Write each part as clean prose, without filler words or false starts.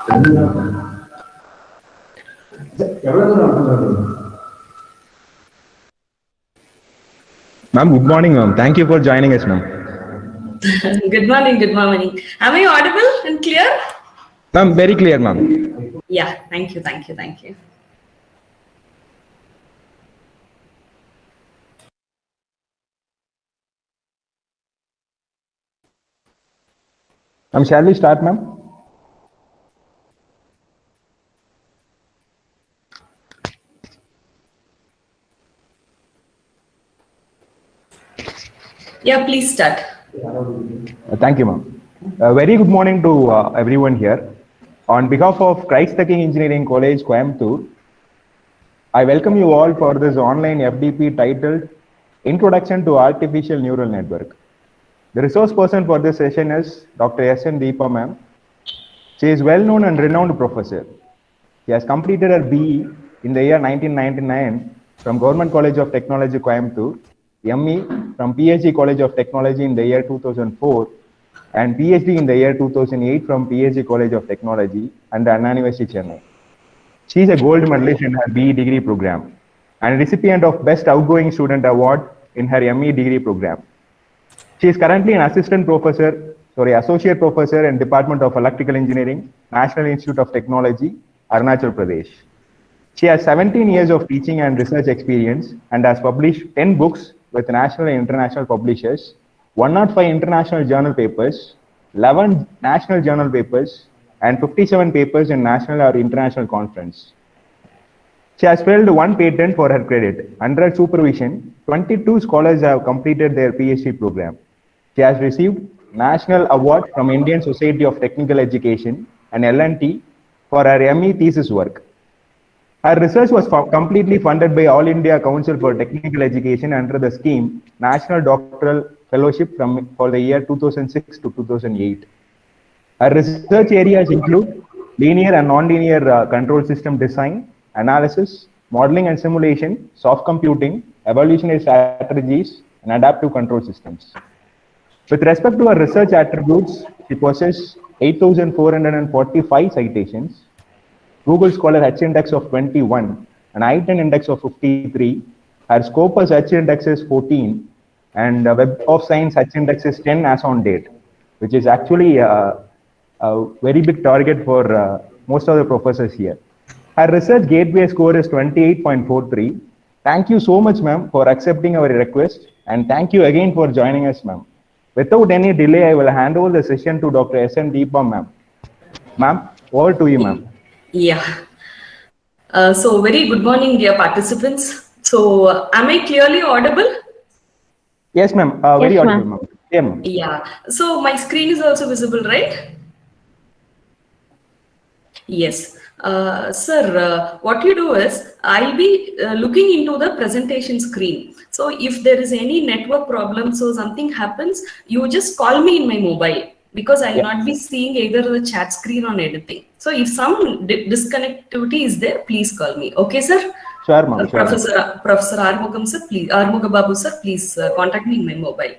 Ma'am, good morning, ma'am. Thank you for joining us, ma'am. Good morning, good morning. Am I audible and clear? Ma'am, very clear, ma'am. Yeah, thank you, thank you, thank you. Ma'am, shall we start, ma'am? Yeah, please start. Thank you, ma'am. Very good morning to everyone here. On behalf of Christ the King Engineering College, Coimbatore, I welcome you all for this online FDP titled Introduction to Artificial Neural Network. The resource person for this session is Dr. S.N. Deepa, ma'am. She is well-known and renowned professor. She has completed her BE in the year 1999 from Government College of Technology, Coimbatore, ME from PhD College of Technology in the year 2004, and PhD in the year 2008 from PhD College of Technology and Anna University, Chennai. She is a gold medalist in her BE degree program and recipient of Best Outgoing Student Award in her ME degree program. She is currently an associate professor in Department of Electrical Engineering, National Institute of Technology, Arunachal Pradesh. She has 17 years of teaching and research experience and has published 10 books with national and international publishers, 105 international journal papers, 11 national journal papers, and 57 papers in national or international conference. She has filed 1 patent for her credit. Under her supervision, 22 scholars have completed their PhD program. She has received National Award from Indian Society of Technical Education and L&T for her ME thesis work. Her research was completely funded by All India Council for Technical Education under the scheme National Doctoral Fellowship for the year 2006 to 2008. Her research areas include linear and nonlinear control system design, analysis, modeling and simulation, soft computing, evolutionary strategies, and adaptive control systems. With respect to her research attributes, she possesses 8,445 citations, Google Scholar H index of 21, an I-10 index of 53, her Scopus H index is 14, and Web of Science H index is 10 as on date, which is actually a very big target for most of the professors here. Her research gateway score is 28.43. Thank you so much, ma'am, for accepting our request, and thank you again for joining us, ma'am. Without any delay, I will hand over the session to Dr. S.N. Deepa, ma'am. Ma'am, over to you, ma'am. Yeah. So very good morning, dear participants. So am I clearly audible? Yes, ma'am. Very audible, ma'am. Yeah, ma'am. Yeah. So my screen is also visible, right? Yes. Sir, what you do is, I'll be looking into the presentation screen. So if there is any network problem, so something happens, you just call me in my mobile, because I'll not be seeing either the chat screen or anything. So if some disconnectivity is there, please call me. Okay, sir? Sure, ma'am. Sure, Professor Armugam sir, please, Armuga Babu sir, please contact me in my mobile.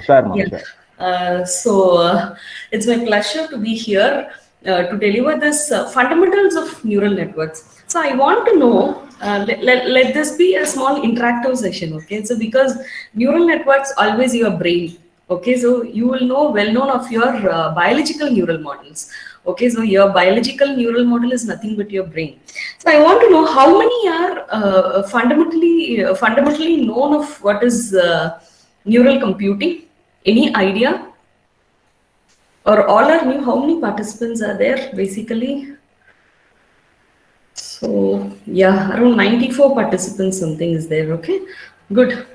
Sure, ma'am. Yeah. Sure. It's my pleasure to be here to deliver this fundamentals of neural networks. So I want to know, let this be a small interactive session, okay? So because neural networks always your brain, okay? So you will know well known of your biological neural models. Okay, so your biological neural model is nothing but your brain. So I want to know how many are fundamentally known of what is neural computing. Any idea? Or all are new? How many participants are there basically? So yeah, around 94 participants something is there. Okay, good.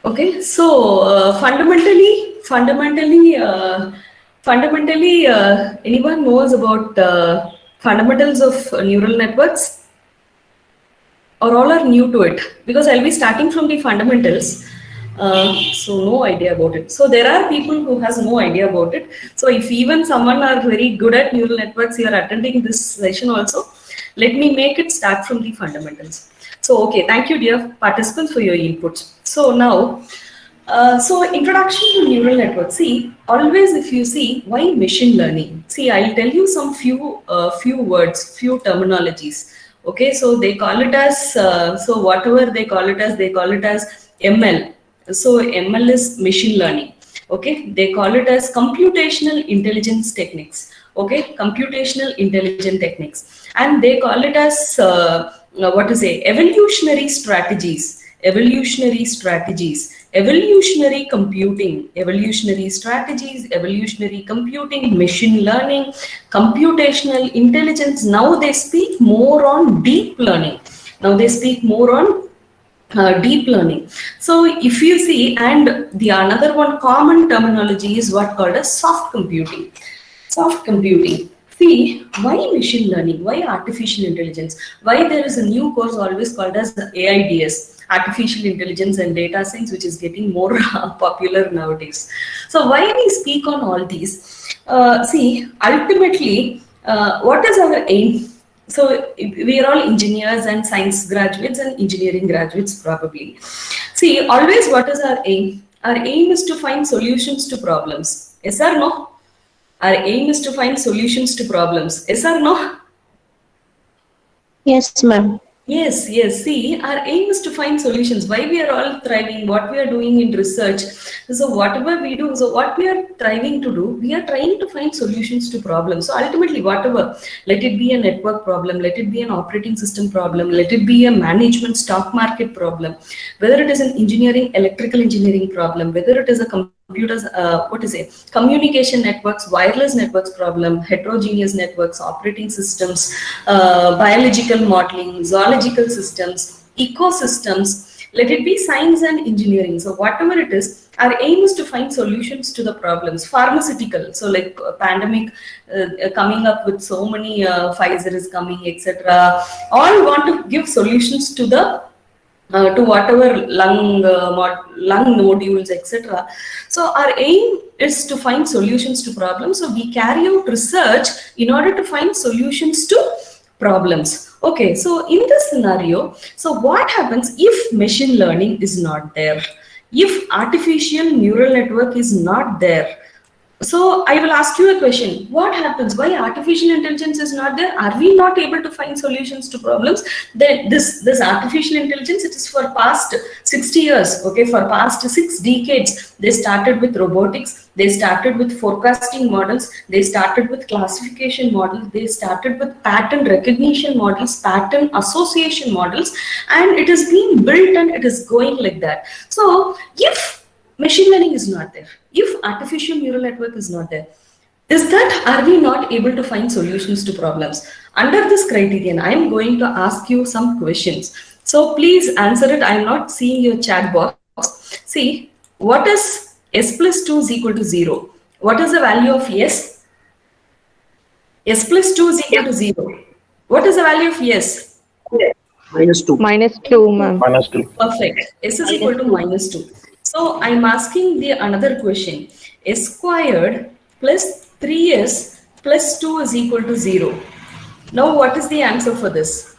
Okay, so fundamentally, anyone knows about fundamentals of neural networks, or all are new to it? Because I'll be starting from the fundamentals. So no idea about it. So there are people who has no idea about it. So if even someone are very good at neural networks, you are attending this session also, let me make it start from the fundamentals. So okay, thank you dear participants for your inputs. So now So introduction to neural networks. See, always if you see why machine learning. See, I'll tell you some few words, few terminologies. Okay, so they call it as so whatever they call it as ML. So ML is machine learning. Okay, they call it as computational intelligence techniques. Okay, computational intelligence techniques, and they call it as what to say, evolutionary strategies, evolutionary strategies, evolutionary computing, evolutionary strategies, evolutionary computing, machine learning, computational intelligence. Now they speak more on deep learning. Now they speak more on deep learning. So if you see, and the another one common terminology is what called as soft computing. Soft computing. See, why machine learning? Why artificial intelligence? Why there is a new course always called as AIDS, artificial intelligence and data science, which is getting more popular nowadays. So why we speak on all these? See, ultimately, what is our aim? So we are all engineers and science graduates and engineering graduates probably. See, always what is our aim? Our aim is to find solutions to problems. Yes or no? Our aim is to find solutions to problems. Yes or no? Yes, ma'am. Yes, yes. See, our aim is to find solutions. Why we are all thriving, what we are doing in research. So whatever we do, so what we are trying to do, we are trying to find solutions to problems. So ultimately, whatever, let it be a network problem, let it be an operating system problem, let it be a management stock market problem, whether it is an engineering, electrical engineering problem, whether it is a computers, communication networks, wireless networks problem, heterogeneous networks, operating systems, biological modeling, zoological systems, ecosystems, let it be science and engineering. So whatever it is, our aim is to find solutions to the problems. Pharmaceutical, so like pandemic coming up with so many, Pfizer is coming, etc. All want to give solutions to the to whatever lung nodules, etc. So our aim is to find solutions to problems. So we carry out research in order to find solutions to problems. Okay, so in this scenario, so what happens if machine learning is not there? If artificial neural network is not there? So I will ask you a question. What happens? Why artificial intelligence is not there? Are we not able to find solutions to problems? Then this artificial intelligence, it is for past 60 years. Okay, for past 6 decades, they started with robotics. They started with forecasting models. They started with classification models. They started with pattern recognition models, pattern association models, and it is being built and it is going like that. So if machine learning is not there, if artificial neural network is not there, are we not able to find solutions to problems? Under this criterion, I am going to ask you some questions. So please answer it. I am not seeing your chat box. See, what is s plus 2 is equal to 0? What is the value of s? S plus 2 is equal to 0. What is the value of s? -2. -2, ma'am. -2. Perfect. S is equal to -2. So I'm asking the another question. S squared plus 3s plus 2 is equal to 0. Now what is the answer for this?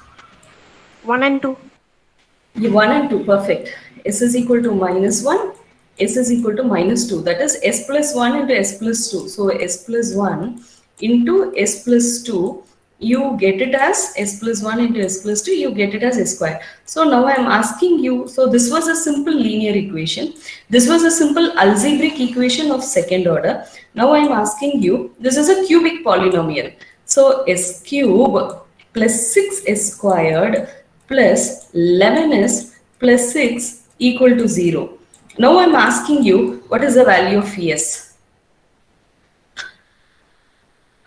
1 and 2. 1 and 2, perfect. S is equal to -1, S is equal to -2. That is S plus 1 into S plus 2. So S plus 1 into S plus 2, you get it as S plus 1 into S plus 2, you get it as S squared. So now I am asking you, so this was a simple linear equation. This was a simple algebraic equation of second order. Now I am asking you, this is a cubic polynomial. So S cube plus 6S squared plus 11S plus 6 equal to 0. Now I am asking you, what is the value of S?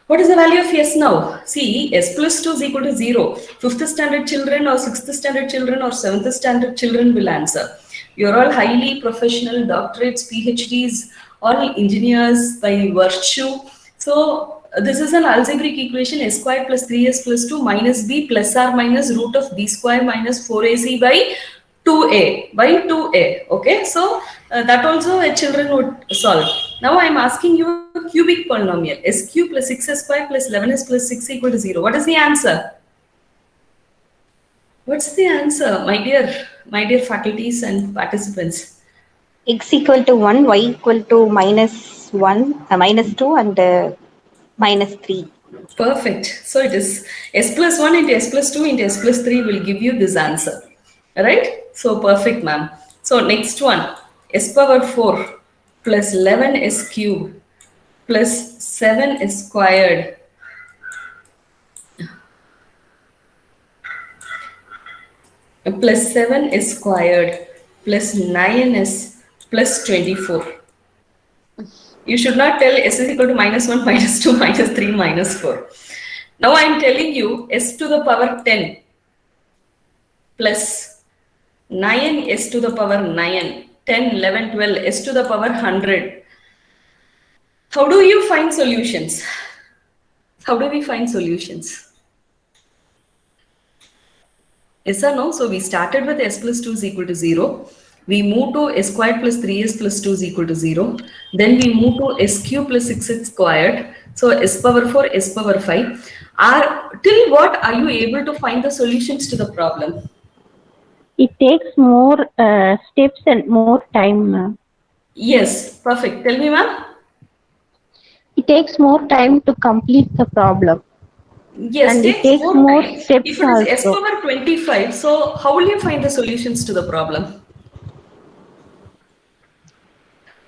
What is the value of S now? See, S plus 2 is equal to 0. 5th standard children or 6th standard children or 7th standard children will answer. You're all highly professional, doctorates, PhDs, all engineers by virtue. So this is an algebraic equation, S squared plus 3S plus 2 minus B plus or minus root of B square minus 4AC by 2A. Okay, so that also a children would solve. Now I am asking you a cubic polynomial. S cube plus 6S squared plus 11S plus 6 equal to 0. What is the answer? What's the answer, my dear faculties and participants? X equal to 1, Y equal to minus 1, minus 2 and minus 3. Perfect. So it is s plus 1 into s plus 2 into s plus 3 will give you this answer. Right? So perfect, ma'am. So next one, s power 4 plus 11 s cube plus 7 s squared plus 7 s squared plus 9s plus 24. You should not tell s is equal to minus 1, minus 2, minus 3, minus 4. Now I am telling you s to the power 10 plus 9 s to the power 9, 10, 11, 12, s to the power 100. How do you find solutions? How do we find solutions? Yes or no? So we started with s plus 2 is equal to 0. We move to s squared plus 3s plus 2 is equal to 0. Then we move to s cube plus 6s squared. So s power 4, s power 5. Till what are you able to find the solutions to the problem? It takes more steps and more time, ma'am. Yes, perfect. Tell me, ma'am. It takes more time to complete the problem. Yes, and it takes more steps. If it is s power 25, so how will you find the solutions to the problem?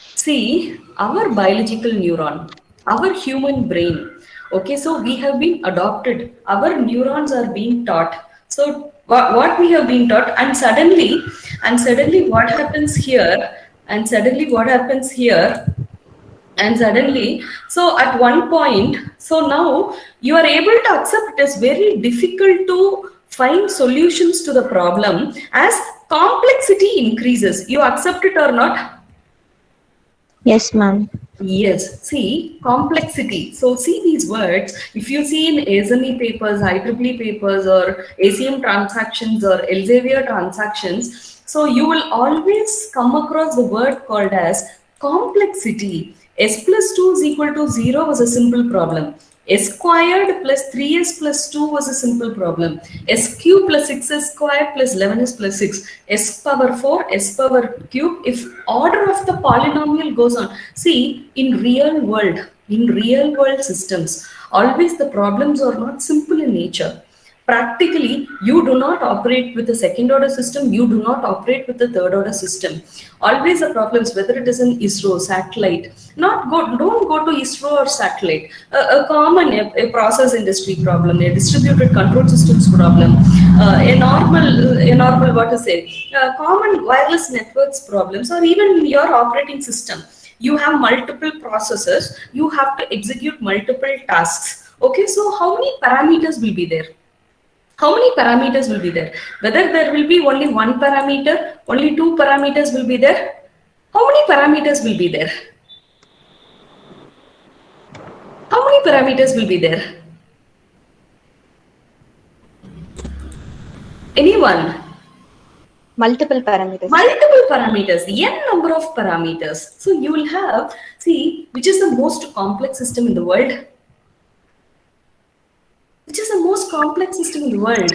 See, our biological neuron, our human brain, okay, so we have been adopted, our neurons are being taught. So what we have been taught, and suddenly what happens here, and suddenly, so at one point, so now you are able to accept it is very difficult to find solutions to the problem as complexity increases. You accept it or not? Yes, ma'am. Yes, see, complexity. So see these words, if you see in ASME papers, IEEE papers or ACM transactions or Elsevier transactions, so you will always come across the word called as complexity. S plus 2 is equal to 0 was a simple problem. S squared plus 3s plus 2 was a simple problem. S cube plus 6s squared plus 11s plus 6. S power 4, S power cube. If order of the polynomial goes on. See, in real world systems, always the problems are not simple in nature. Practically, you do not operate with a second order system, you do not operate with a third order system. Always the problems, whether it is an ISRO, satellite, don't go to ISRO or satellite. A common a process industry problem, a distributed control systems problem, a normal what to say, common wireless networks problems, or even your operating system. You have multiple processes, you have to execute multiple tasks. Okay, so how many parameters will be there? How many parameters will be there? Whether there will be only one parameter, only two parameters will be there? How many parameters will be there? How many parameters will be there? Anyone? Multiple parameters. Multiple parameters, n number of parameters. So you will have, see, which is the most complex system in the world? Which is the most complex system in the world?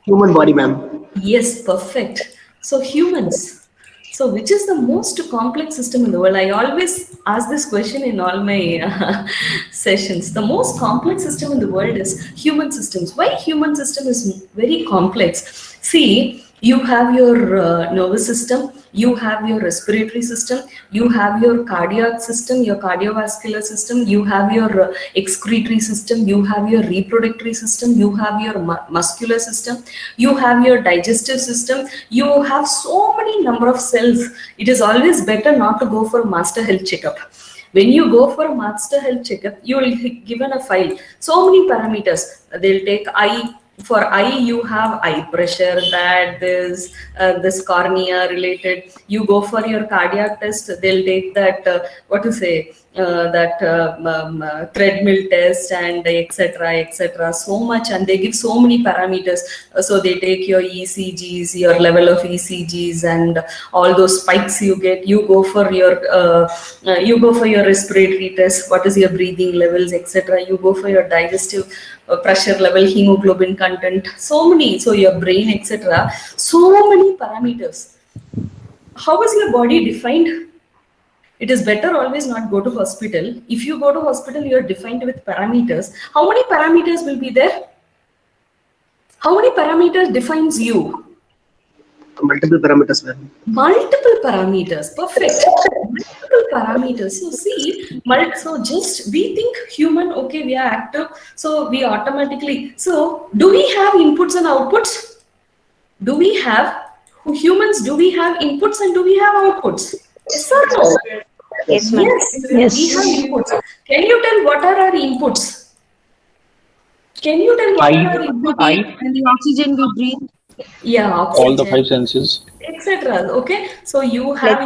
Human body, ma'am. Yes, perfect. So humans. So which is the most complex system in the world? I always ask this question in all my sessions. The most complex system in the world is human systems. Why human system is very complex? See, you have your nervous system, you have your respiratory system, you have your cardiac system, your cardiovascular system, you have your excretory system, you have your reproductive system, you have your muscular system, you have your digestive system, you have so many number of cells. It is always better not to go for master health checkup. When you go for a master health checkup, you will be given a file, so many parameters. They'll take eye. For eye, you have eye pressure, that this cornea related. You go for your cardiac test, they'll take that treadmill test and etc. So much, and they give so many parameters. So they take your ECGs, your level of ECGs, and all those spikes you get. You go for your respiratory test. What is your breathing levels, etc. You go for your digestive pressure level, hemoglobin content, so many, so your brain, etc. So many parameters. how is your body defined? It is better always not go to hospital. If you go to hospital, you are defined with parameters. How many parameters will be there? How many parameters defines you? Multiple parameters, ma'am. Multiple parameters. Perfect. Multiple parameters. So see, so just we think human, okay, we are active. So we automatically, so do we have inputs and outputs? Do we have, humans, do we have inputs and do we have outputs? Yes or no? Yes, ma'am. Yes, we have inputs. Can you tell what are our inputs? Can you tell what are our inputs? And the oxygen we breathe. Yeah, oxygen. All the 5 senses, etc. Okay, so you have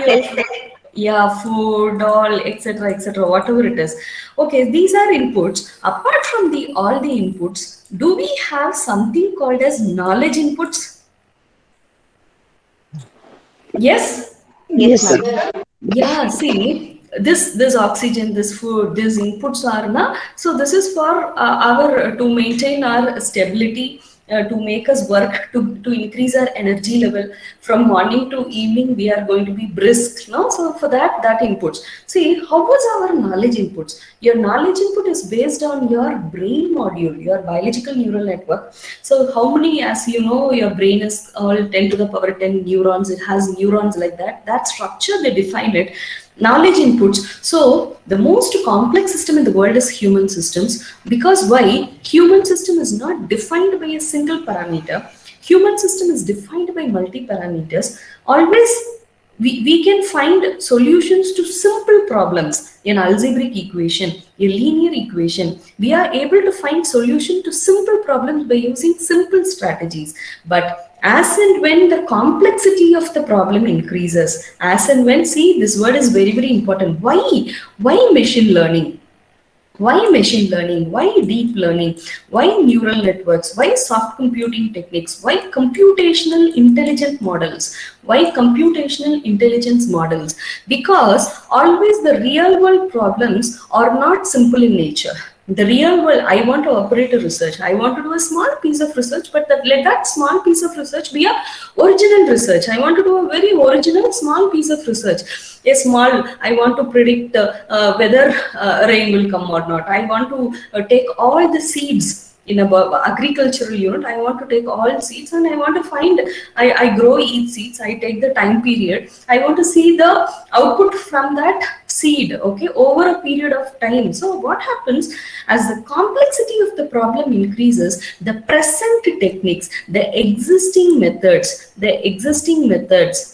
your food, all, etc., whatever it is. Okay, these are inputs. Apart from all the inputs, do we have something called as knowledge inputs? Yes. Yes, ma'am. Yeah, see, this oxygen, this food, these inputs are na. So this is for our to maintain our stability, to make us work, to increase our energy level. From morning to evening, we are going to be brisk, no? So for that inputs. See, how was our knowledge inputs? Your knowledge input is based on your brain module, your biological neural network. So how many, as you know, your brain is all 10 to the power 10 neurons. It has neurons like that. That structure, they define it. Knowledge inputs. So the most complex system in the world is human systems. Because why? Human system is not defined by a single parameter. Human system is defined by multi-parameters. Always we can find solutions to simple problems. An algebraic equation, a linear equation. We are able to find solution to simple problems by using simple strategies. But as and when the complexity of the problem increases, as and when, see, this word is very, very important. Why machine learning? Why machine learning? Why deep learning? Why neural networks? Why soft computing techniques? Why computational intelligent models? Why computational intelligence models? Because always the real world problems are not simple in nature. The real world, I want to operate a research. I want to do a small piece of research, but let that small piece of research be a original research. I want to do a very original small piece of research. I want to predict whether rain will come or not. I want to take all the seeds in a agricultural unit. I want to take all seeds and I want to find, I grow each seeds. I take the time period. I want to see the output from that seed, okay, over a period of time. So what happens as the complexity of the problem increases, the present techniques, the existing methods,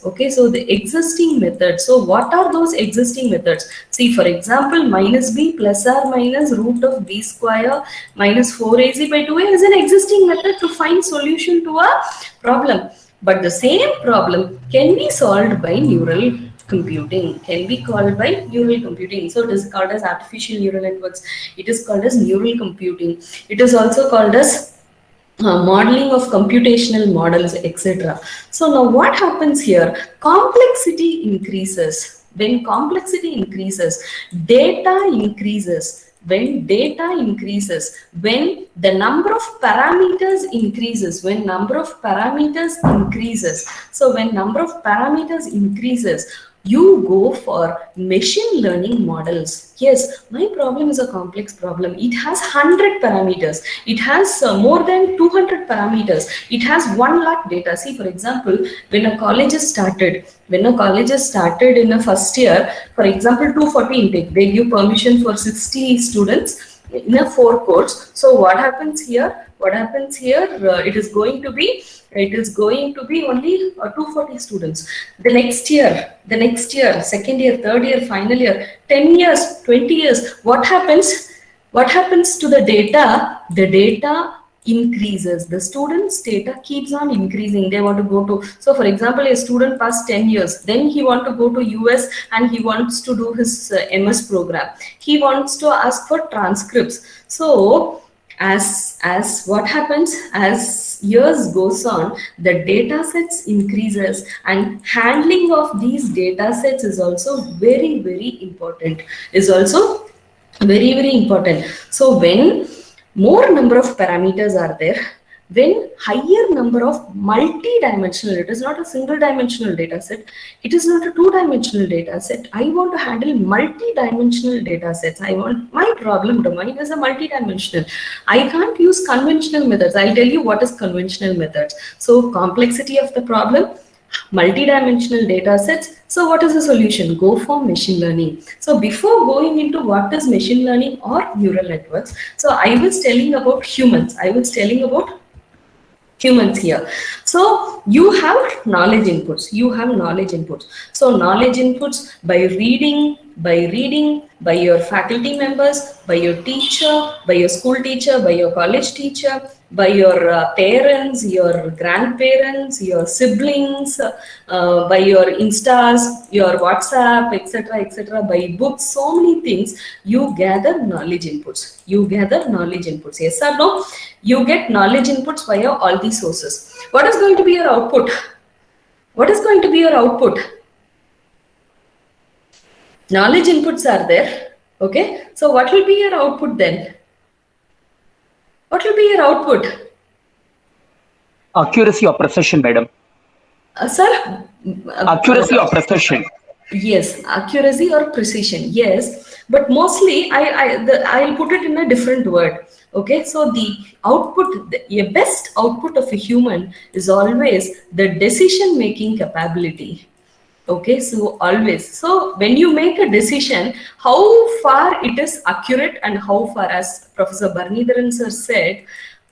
okay, so the existing methods. So what are those existing methods? See, for example, minus b plus or minus root of b square minus 4ac by 2a is an existing method to find solution to a problem. But the same problem can be solved by neural computing, can be called by neural computing. So it is called as artificial neural networks. It is called as neural computing. It is also called as modeling of computational models, etc. So now what happens here? Complexity increases. When complexity increases, data increases. When data increases, when the number of parameters increases, so when number of parameters increases, you go for machine learning models. Yes, my problem is a complex problem. It has 100 parameters. It has more than 200 parameters. It has 1 lakh data. See, for example, when a college is started in the first year, for example, 240 intake, they give permission for 60 students in a 4 course. So what happens here? It is going to be only 240 students. The next year, second year, third year, final year, 10 years, 20 years, what happens to the data? The data increases. The student's data keeps on increasing. They want to go to, so for example, a student passed 10 years, then he wants to go to US and he wants to do his MS program. He wants to ask for transcripts. So as what happens, as years goes on, the data sets increases, and handling of these data sets is also very, very important. So when more number of parameters are there, when higher number of multi-dimensional, it is not a single dimensional data set, it is not a two-dimensional data set. I want to handle multi-dimensional data sets. I want, my problem domain is a multi-dimensional. I can't use conventional methods. I'll tell you what is conventional methods. So complexity of the problem, multi-dimensional data sets. So what is the solution? Go for machine learning. So before going into what is machine learning or neural networks, so I was telling about humans. I was telling about humans here. So you have knowledge inputs. You have knowledge inputs. So knowledge inputs by reading, by your faculty members, by your teacher, by your school teacher, by your college teacher, by your parents, your grandparents, your siblings, by your Instas, your WhatsApp, etc., by books, so many things. You gather knowledge inputs. You gather knowledge inputs. Yes or no? You get knowledge inputs via all these sources. What is going to be your output? What is going to be your output? Knowledge inputs are there. Okay. So what will be your output then? What will be your output? Accuracy or precision, madam. Sir? Accuracy or precision. Yes, accuracy or precision. Yes, but mostly I'll put it in a different word. Okay, so the output, the best output of a human is always the decision-making capability. Okay, so always. So when you make a decision, how far it is accurate and how far, as Professor Barnidharan sir said,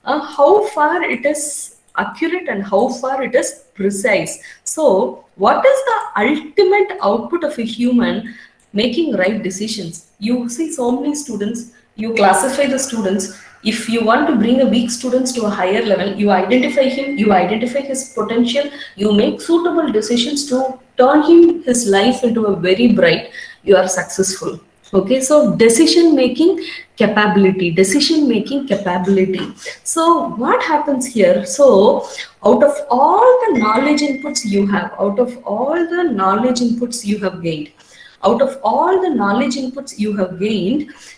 how far it is accurate and how far it is precise. So what is the ultimate output of a human making right decisions? You see so many students, you classify the students. If you want to bring a weak students to a higher level, you identify him, you identify his potential, you make suitable decisions to turn his life into a very bright, you are successful. Okay, so decision-making capability. So what happens here? So out of all the knowledge inputs you have,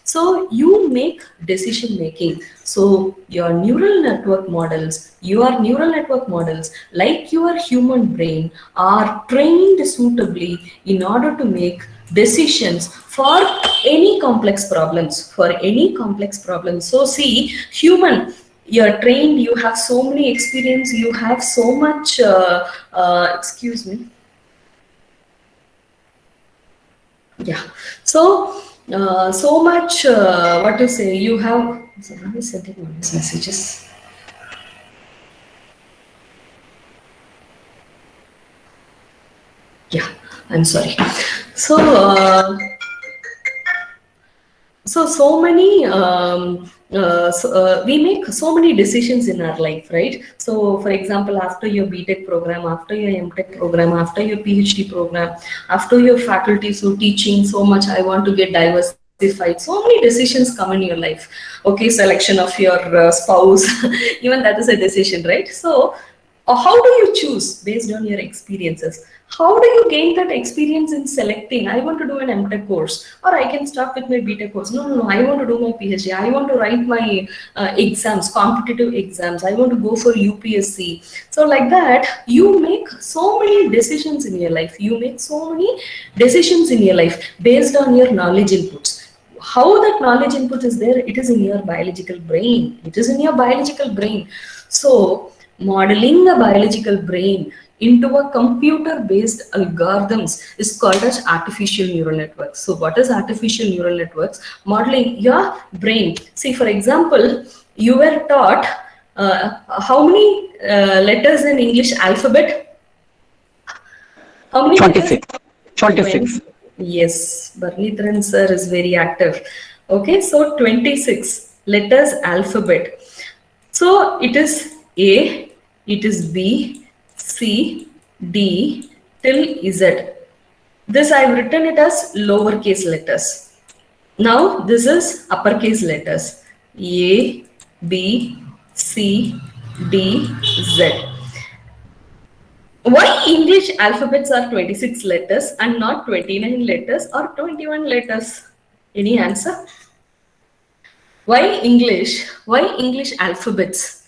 so you make decision making. So your neural network models, like your human brain, are trained suitably in order to make decisions for any complex problems. So see, human, you're trained, you have so many experience, you have so much, excuse me. Yeah, so so much, what to say, you have, so let me send it on these messages. Yeah, I'm sorry. So so many we make so many decisions in our life, right? So for example, after your BTech program, after your MTech program, after your PhD program, after your faculty, so teaching so much, I want to get diversified, so many decisions come in your life. Okay, selection of your spouse, even that is a decision, right? So how do you choose based on your experiences? How do you gain that experience in selecting? I want to do an MTech course, or I can start with my BTech course. No, I want to do my PhD. I want to write my exams, competitive exams. I want to go for UPSC. So like that, you make so many decisions in your life. Based on your knowledge inputs. How that knowledge input is there? It is in your biological brain. So modeling a biological brain into a computer-based algorithms is called as artificial neural networks. So what is artificial neural networks? Modeling your brain. See, for example, you were taught how many letters in English alphabet? How many? 26. 26. Yes, Barnidharan sir is very active. Okay, so 26 letters alphabet. So it is A, it is B, C, D till Z. This I've written it as lowercase letters. Now this is uppercase letters. A, B, C, D, Z. Why English alphabets are 26 letters and not 29 letters or 21 letters? Any answer? Why English alphabets?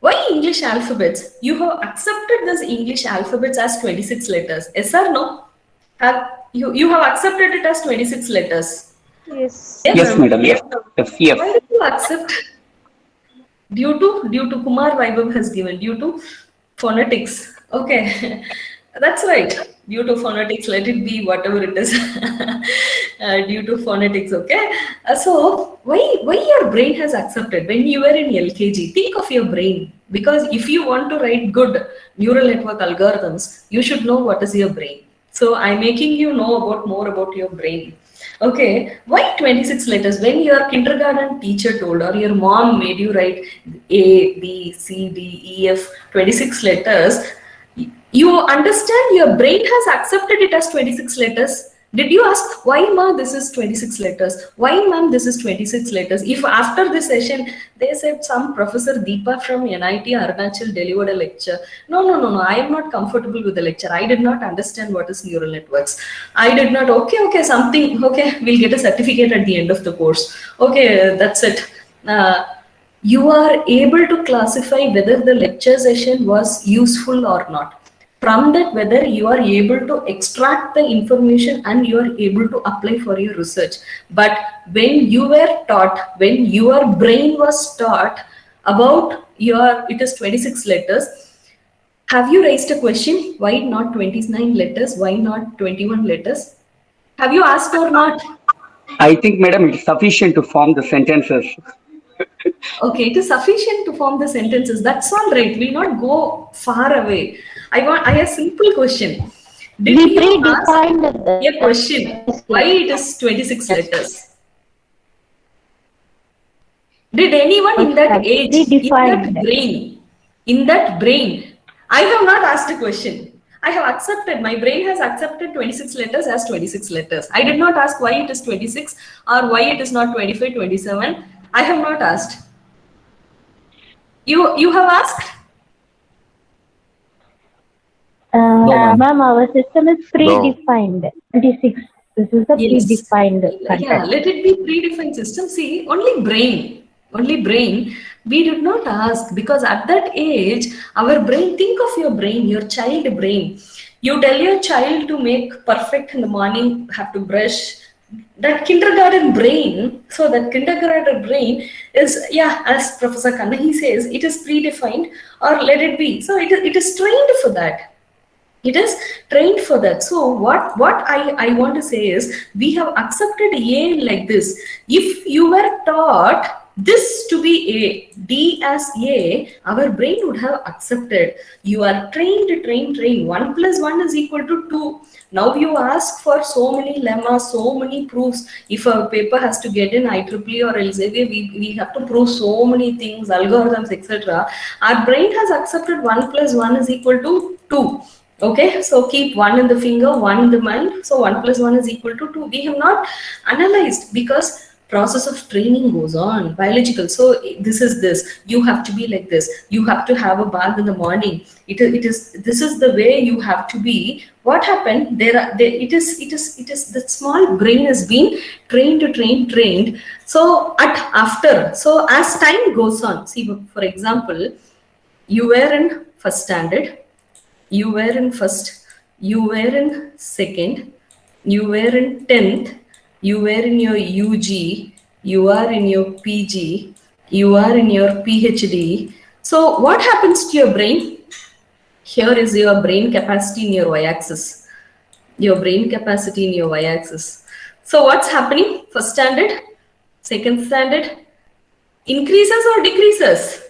Why English alphabets? You have accepted this English alphabets as 26 letters. Yes or no? You have accepted it as 26 letters. Yes. Yes, madam. Yes. Yes. Why did you accept? Due to Kumar Vaibhav has given, due to phonetics. Okay, that's right. Due to phonetics, let it be whatever it is. Due to phonetics, okay. So why your brain has accepted? When you were in LKG, think of your brain, because if you want to write good neural network algorithms, you should know what is your brain. So I'm making you know more about your brain. Okay, why 26 letters? When your kindergarten teacher told, or your mom made you write A, B, C, D, E, F, 26 letters, you understand your brain has accepted it as 26 letters. Did you ask, why ma this is 26 letters? Why ma'am this is 26 letters? If after this session they said some Professor Deepa from NIT Arunachal delivered a lecture, no, I am not comfortable with the lecture. I did not understand what is neural networks. I did not, okay, something, okay, we'll get a certificate at the end of the course. Okay, that's it. You are able to classify whether the lecture session was useful or not. From that, whether you are able to extract the information and you are able to apply for your research. But when you were taught, when your brain was taught about it is 26 letters, have you raised a question? Why not 29 letters? Why not 21 letters? Have you asked or not? I think, madam, it's sufficient to form the sentences. Okay, it is sufficient to form the sentences. That's all right. We'll not go far away. I have a simple question. Did We you ask predefined a question why it is 26 letters? Did anyone in that age, in that brain, I have not asked a question. I have accepted, my brain has accepted 26 letters as 26 letters. I did not ask why it is 26 or why it is not 25, 27. I have not asked. You have asked? Ma'am, our system is predefined. 26. This is the predefined content. Yeah, let it be predefined system. See, only brain. We did not ask, because at that age, our brain, think of your brain, your child brain. You tell your child to make perfect in the morning, have to brush. That kindergarten brain, so that kindergarten brain is, as Professor Kanahi says, it is predefined, or let it be. So it is trained for that. It is trained for that. So what I want to say is, we have accepted A like this. If you were taught this to be A, D as A, our brain would have accepted. You are trained. 1 plus 1 is equal to 2. Now you ask for so many lemmas, so many proofs. If a paper has to get in IEEE or Elsevier, we have to prove so many things, algorithms, etc. Our brain has accepted 1 plus 1 is equal to 2. Okay, so keep 1 in the finger, 1 in the mind. So 1 plus 1 is equal to 2. We have not analyzed, because process of training goes on, biological. So this is this. You have to be like this. You have to have a bath in the morning. This is the way you have to be. What happened? It is the small brain has been trained. So so as time goes on, see, for example, you were in first standard. You were in first, you were in second, you were in 10th, you were in your UG, you are in your PG, you are in your PhD. So what happens to your brain? Here is your brain capacity in your y-axis. Your brain capacity in your y-axis. So what's happening? First standard, second standard, increases or decreases?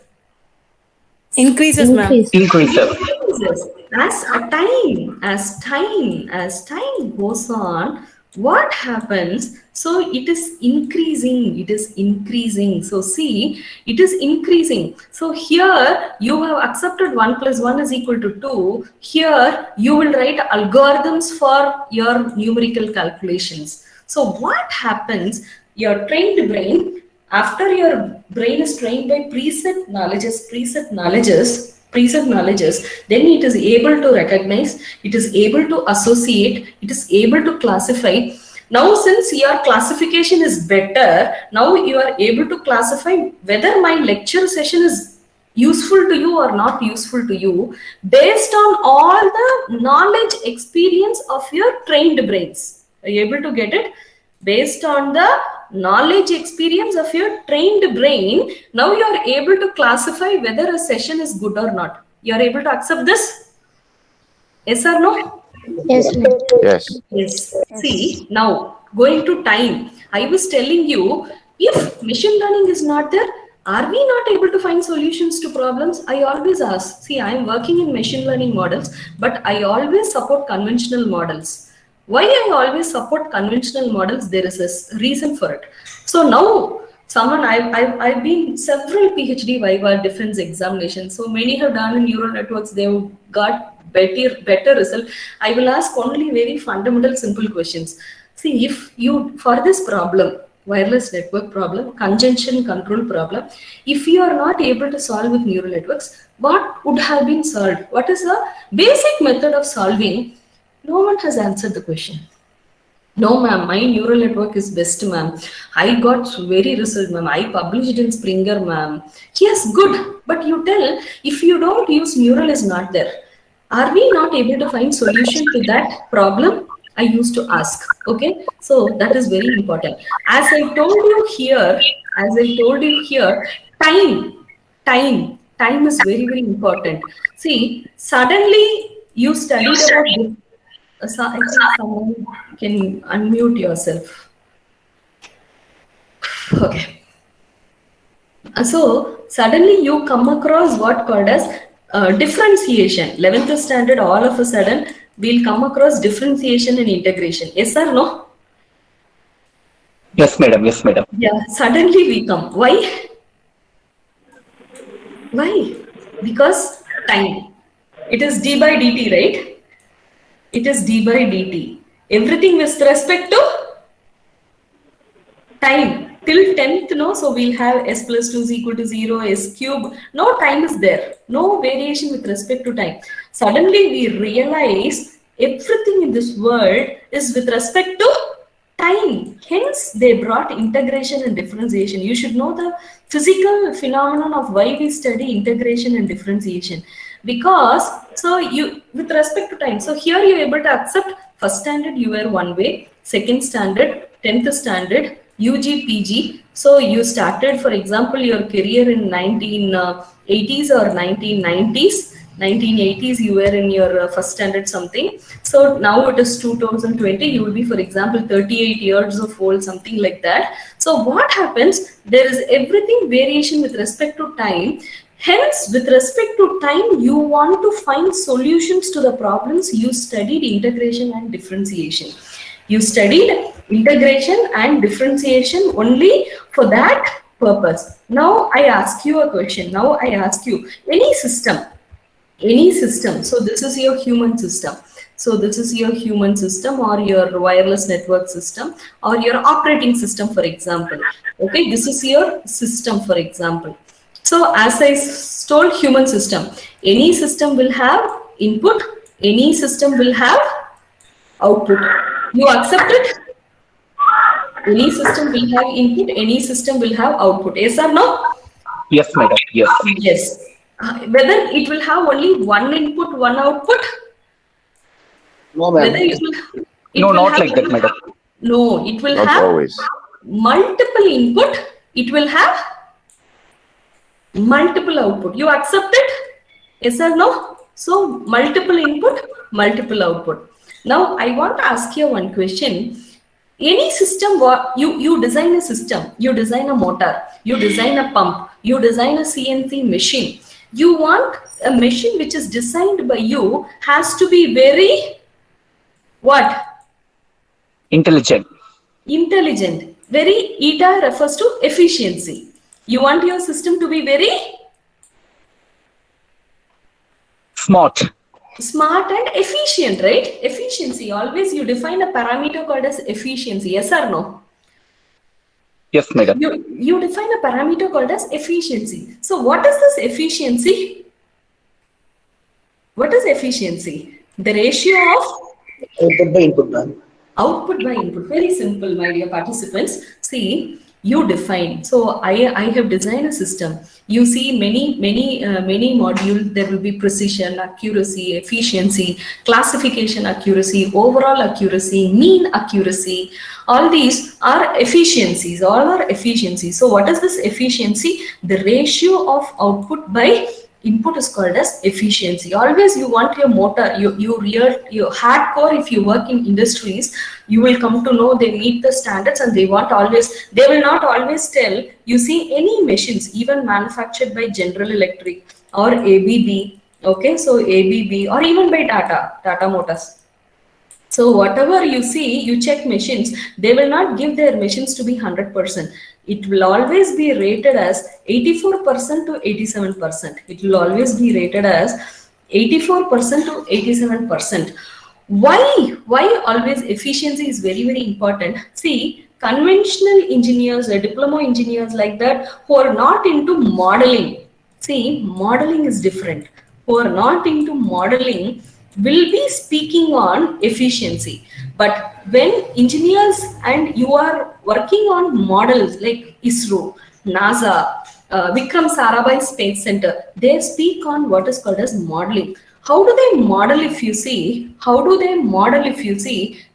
Increases, ma'am. Increases. As time goes on, what happens? So it is increasing. So see, it is increasing. So here you have accepted 1 plus 1 is equal to 2. Here you will write algorithms for your numerical calculations. So what happens? Your trained brain, after your brain is trained by preset knowledges, then it is able to recognize, it is able to associate, it is able to classify. Now, since your classification is better, now you are able to classify whether my lecture session is useful to you or not useful to you based on all the knowledge experience of your trained brains. Are you able to get it? Based on the knowledge experience of your trained brain, now you are able to classify whether a session is good or not. You are able to accept this? Yes or no? Yes, ma'am. Yes. Yes. See, now going to time, I was telling you, if machine learning is not there, are we not able to find solutions to problems? I always ask. See, I am working in machine learning models, but I always support conventional models. Why I always support conventional models? There is a reason for it. So now, I've been several PhD Viva defense examinations. So many have done in neural networks. They've got better result. I will ask only very fundamental, simple questions. See, if you, for this problem, wireless network problem, congestion control problem, if you are not able to solve with neural networks, what would have been solved? What is the basic method of solving? No one has answered the question. No, ma'am, my neural network is best, ma'am. I got very result, ma'am. I published in Springer, ma'am. Yes, good. But you tell, if you don't use neural is not there. Are we not able to find solution to that problem? I used to ask. Okay, so that is very important. As I told you here, time is very, very important. See, suddenly you studied about this. I think someone can unmute yourself. Okay. So suddenly you come across what called as differentiation. 11th standard, all of a sudden we'll come across differentiation and integration. Yes or no? Yes, madam. Yes, madam. Yeah, suddenly we come. Why? Why? Because time. It is d by dt, right? It is d by dt. Everything with respect to time. Till 10th, no, so we'll have s plus 2 is equal to 0, s cube. No time is there. No variation with respect to time. Suddenly we realize everything in this world is with respect to time. Hence, they brought integration and differentiation. You should know the physical phenomenon of why we study integration and differentiation. Because, so you, with respect to time, so here you're able to accept first standard you were one way, second standard, 10th standard, UG, PG. So you started, for example, your career in 1980s or 1990s. 1980s you were in your first standard something. So now it is 2020. You will be, for example, 38 years of old, something like that. So what happens? There is everything variation with respect to time. Hence, with respect to time, you want to find solutions to the problems. You studied integration and differentiation. You studied integration and differentiation only for that purpose. Now I ask you a question. Now I ask you, any system, so this is your human system. So this is your human system or your wireless network system or your operating system, for example. Okay, this is your system, for example. So as I told, human system, any system will have input, any system will have output. You accept it? Any system will have input, any system will have output. Yes or no? Yes, madam. Yes. Yes. Whether it will have only one input, one output? No, ma'am. Whether it No, will not have, like that, madam. No, it will Not have always. multiple input, it will have multiple output. You accept it? Yes or no? So multiple input, multiple output. Now I want to ask you one question. Any system, you design a system, you design a motor, you design a pump, you design a CNC machine. You want a machine which is designed by you has to be very what? Intelligent. Intelligent. Very, eta refers to efficiency. You want your system to be very Smart. smart and efficient, right? Efficiency. Always you define a parameter called as efficiency. Yes or no? Yes, madam. You define a parameter called as efficiency. So what is this efficiency? What is efficiency? The ratio of Output by input, ma'am. output by input. Very simple, my dear participants. See, you define. So I have designed a system. You see many modules. There will be precision, accuracy, efficiency, classification accuracy, overall accuracy, mean accuracy. All these are efficiencies. All are efficiencies. So what is this efficiency? The ratio of output by input is called as efficiency. Always you want your motor, your hardcore. If you work in industries, you will come to know they meet the standards, and they will not always tell. You see any machines even manufactured by General Electric or ABB, okay, so ABB, or even by Tata Motors. So whatever you see, you check machines, they will not give their machines to be 100%. It will always be rated as 84% to 87%. It will always be rated as 84% to 87%. Why always efficiency is very, very important? See, conventional engineers or diploma engineers like that who are not into modeling. See, modeling is different. Who are not into modeling will be speaking on efficiency. But when engineers and you are working on models like ISRO, NASA, Vikram Sarabhai Space Center, they speak on what is called as modeling. How do they model? If you see,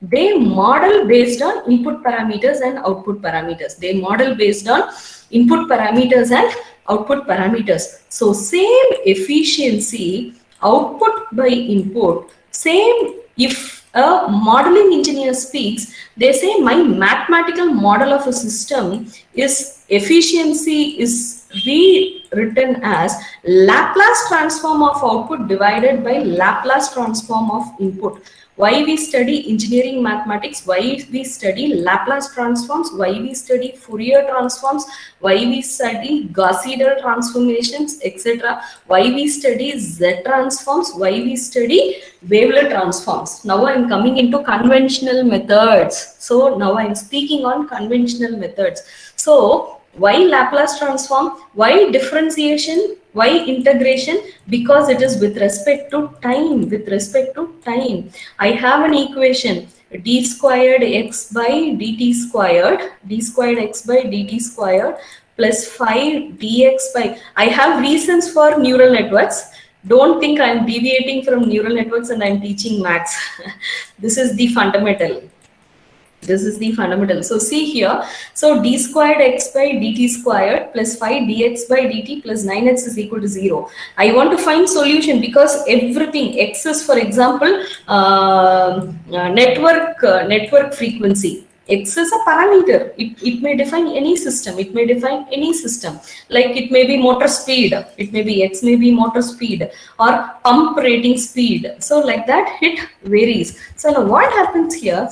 they model based on input parameters and output parameters. They model based on input parameters and output parameters. So same efficiency, output by input, same. If a modeling engineer speaks, they say my mathematical model of a system is efficiency is rewritten as Laplace transform of output divided by Laplace transform of input. Why we study engineering mathematics, why we study Laplace transforms, why we study Fourier transforms, why we study Gauss-Seidel transformations, etc. Why we study Z transforms, why we study wavelet transforms. Now I am coming into conventional methods. So now I am speaking on conventional methods. So why Laplace transform? Why differentiation? Why integration? Because it is with respect to time. With respect to time, I have an equation: d squared x by dt squared, d squared x by dt squared plus 5 dx by. I have reasons for neural networks. Don't think I am deviating from neural networks and I am teaching maths. This is the fundamental. This is the fundamental. So see here. So d squared x by dt squared plus 5 dx by dt plus 9x is equal to 0. I want to find solution because everything x is, for example, network frequency. X is a parameter. It may define any system. It may define any system. Like it may be motor speed. It may be X may be motor speed or pump rating speed. So like that it varies. So now what happens here?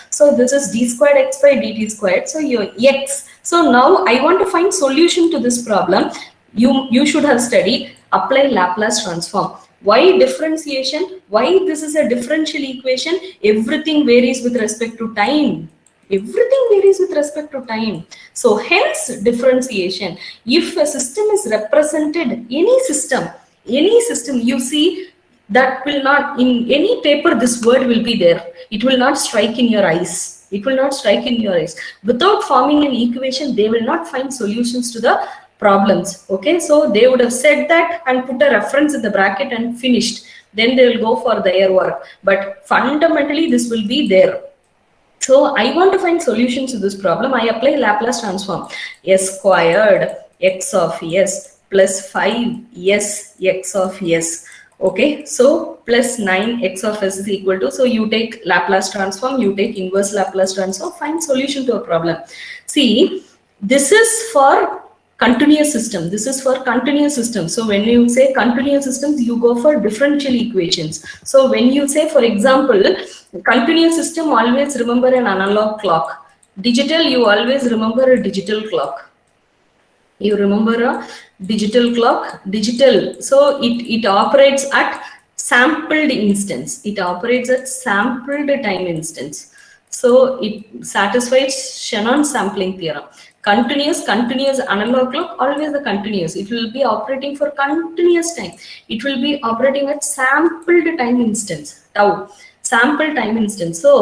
So this is d squared x by dt squared. So your X. So now I want to find solution to this problem. You should have studied apply Laplace transform. Why differentiation? Why this is a differential equation? Everything varies with respect to time. Everything varies with respect to time. So hence differentiation. If a system is represented, any system, you see that will not, in any paper this word will be there. It will not strike in your eyes. It will not strike in your eyes. Without forming an equation, they will not find solutions to the problems. Okay, so they would have said that and put a reference in the bracket and finished. Then they will go for their work. But fundamentally, this will be there. So I want to find solutions to this problem. I apply Laplace transform. S squared x of s plus 5s x of s. Okay, so plus 9 x of s is equal to, so you take Laplace transform, you take inverse Laplace transform, find solution to a problem. See, this is for continuous system. This is for continuous system. So when you say continuous systems, you go for differential equations. So when you say, for example, continuous system, always remember an analog clock. Digital, you always remember a digital clock. You remember a digital clock. Digital, so it operates at sampled instance. It operates at sampled time instance. So it satisfies Shannon sampling theorem. Continuous analog clock, always the continuous. It will be operating for continuous time. It will be operating at sampled time instance, tau. sample time instance. So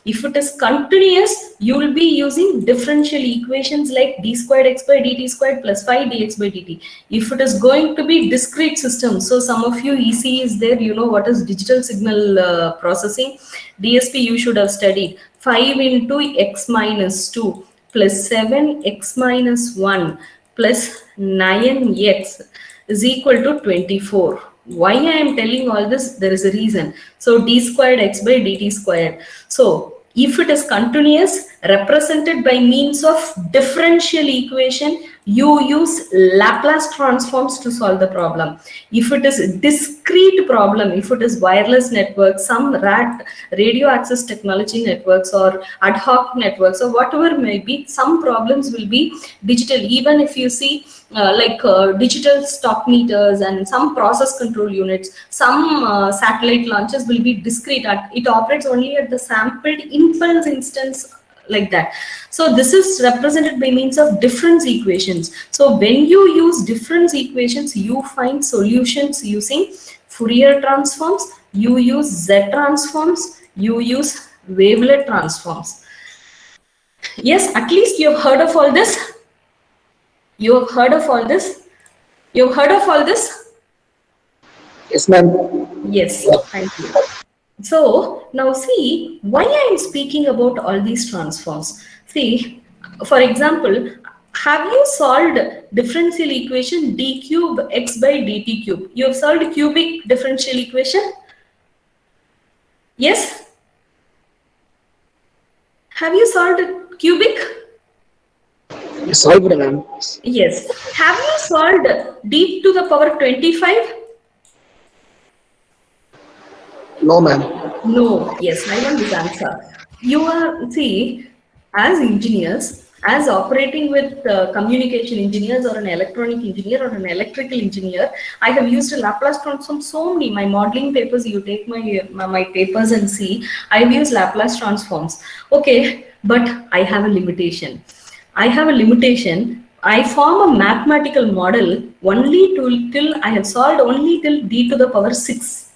if it is continuous, you will be using differential equations like d squared x by dt squared plus 5 dx by dt. If it is going to be discrete system, so some of you EC is there, you know what is digital signal processing. DSP you should have studied. 5 into x minus 2 plus 7x minus 1 plus 9x is equal to 24. Why I am telling all this? There is a reason. So d squared x by dt squared. So if it is continuous, represented by means of differential equation, you use Laplace transforms to solve the problem. If it is a discrete problem, if it is wireless network, some radio access technology networks or ad hoc networks or whatever may be, some problems will be digital. Even if you see digital stock meters and some process control units, some satellite launches will be discrete. It operates only at the sampled impulse instance, like that. So this is represented by means of difference equations. So when you use difference equations, you find solutions using Fourier transforms, you use Z transforms, you use wavelet transforms. Yes, at least you have heard of all this. You have heard of all this. You have heard of all this. Yes, ma'am. Yes, thank you. So now see why I am speaking about all these transforms. See, for example, have you solved differential equation d cube x by dt cube? You have solved cubic differential equation? Yes? Have you solved cubic? You solved it, ma'am. Yes. Have you solved d to the power 25? No, ma'am. No. Yes, I want this answer. You are, see, as engineers, as operating with communication engineers or an electronic engineer or an electrical engineer, I have used a Laplace transform so many. My modeling papers, you take my papers and see, I have used Laplace transforms. Okay, but I have a limitation. I have a limitation. I form a mathematical model only till I have solved only till d to the power 6.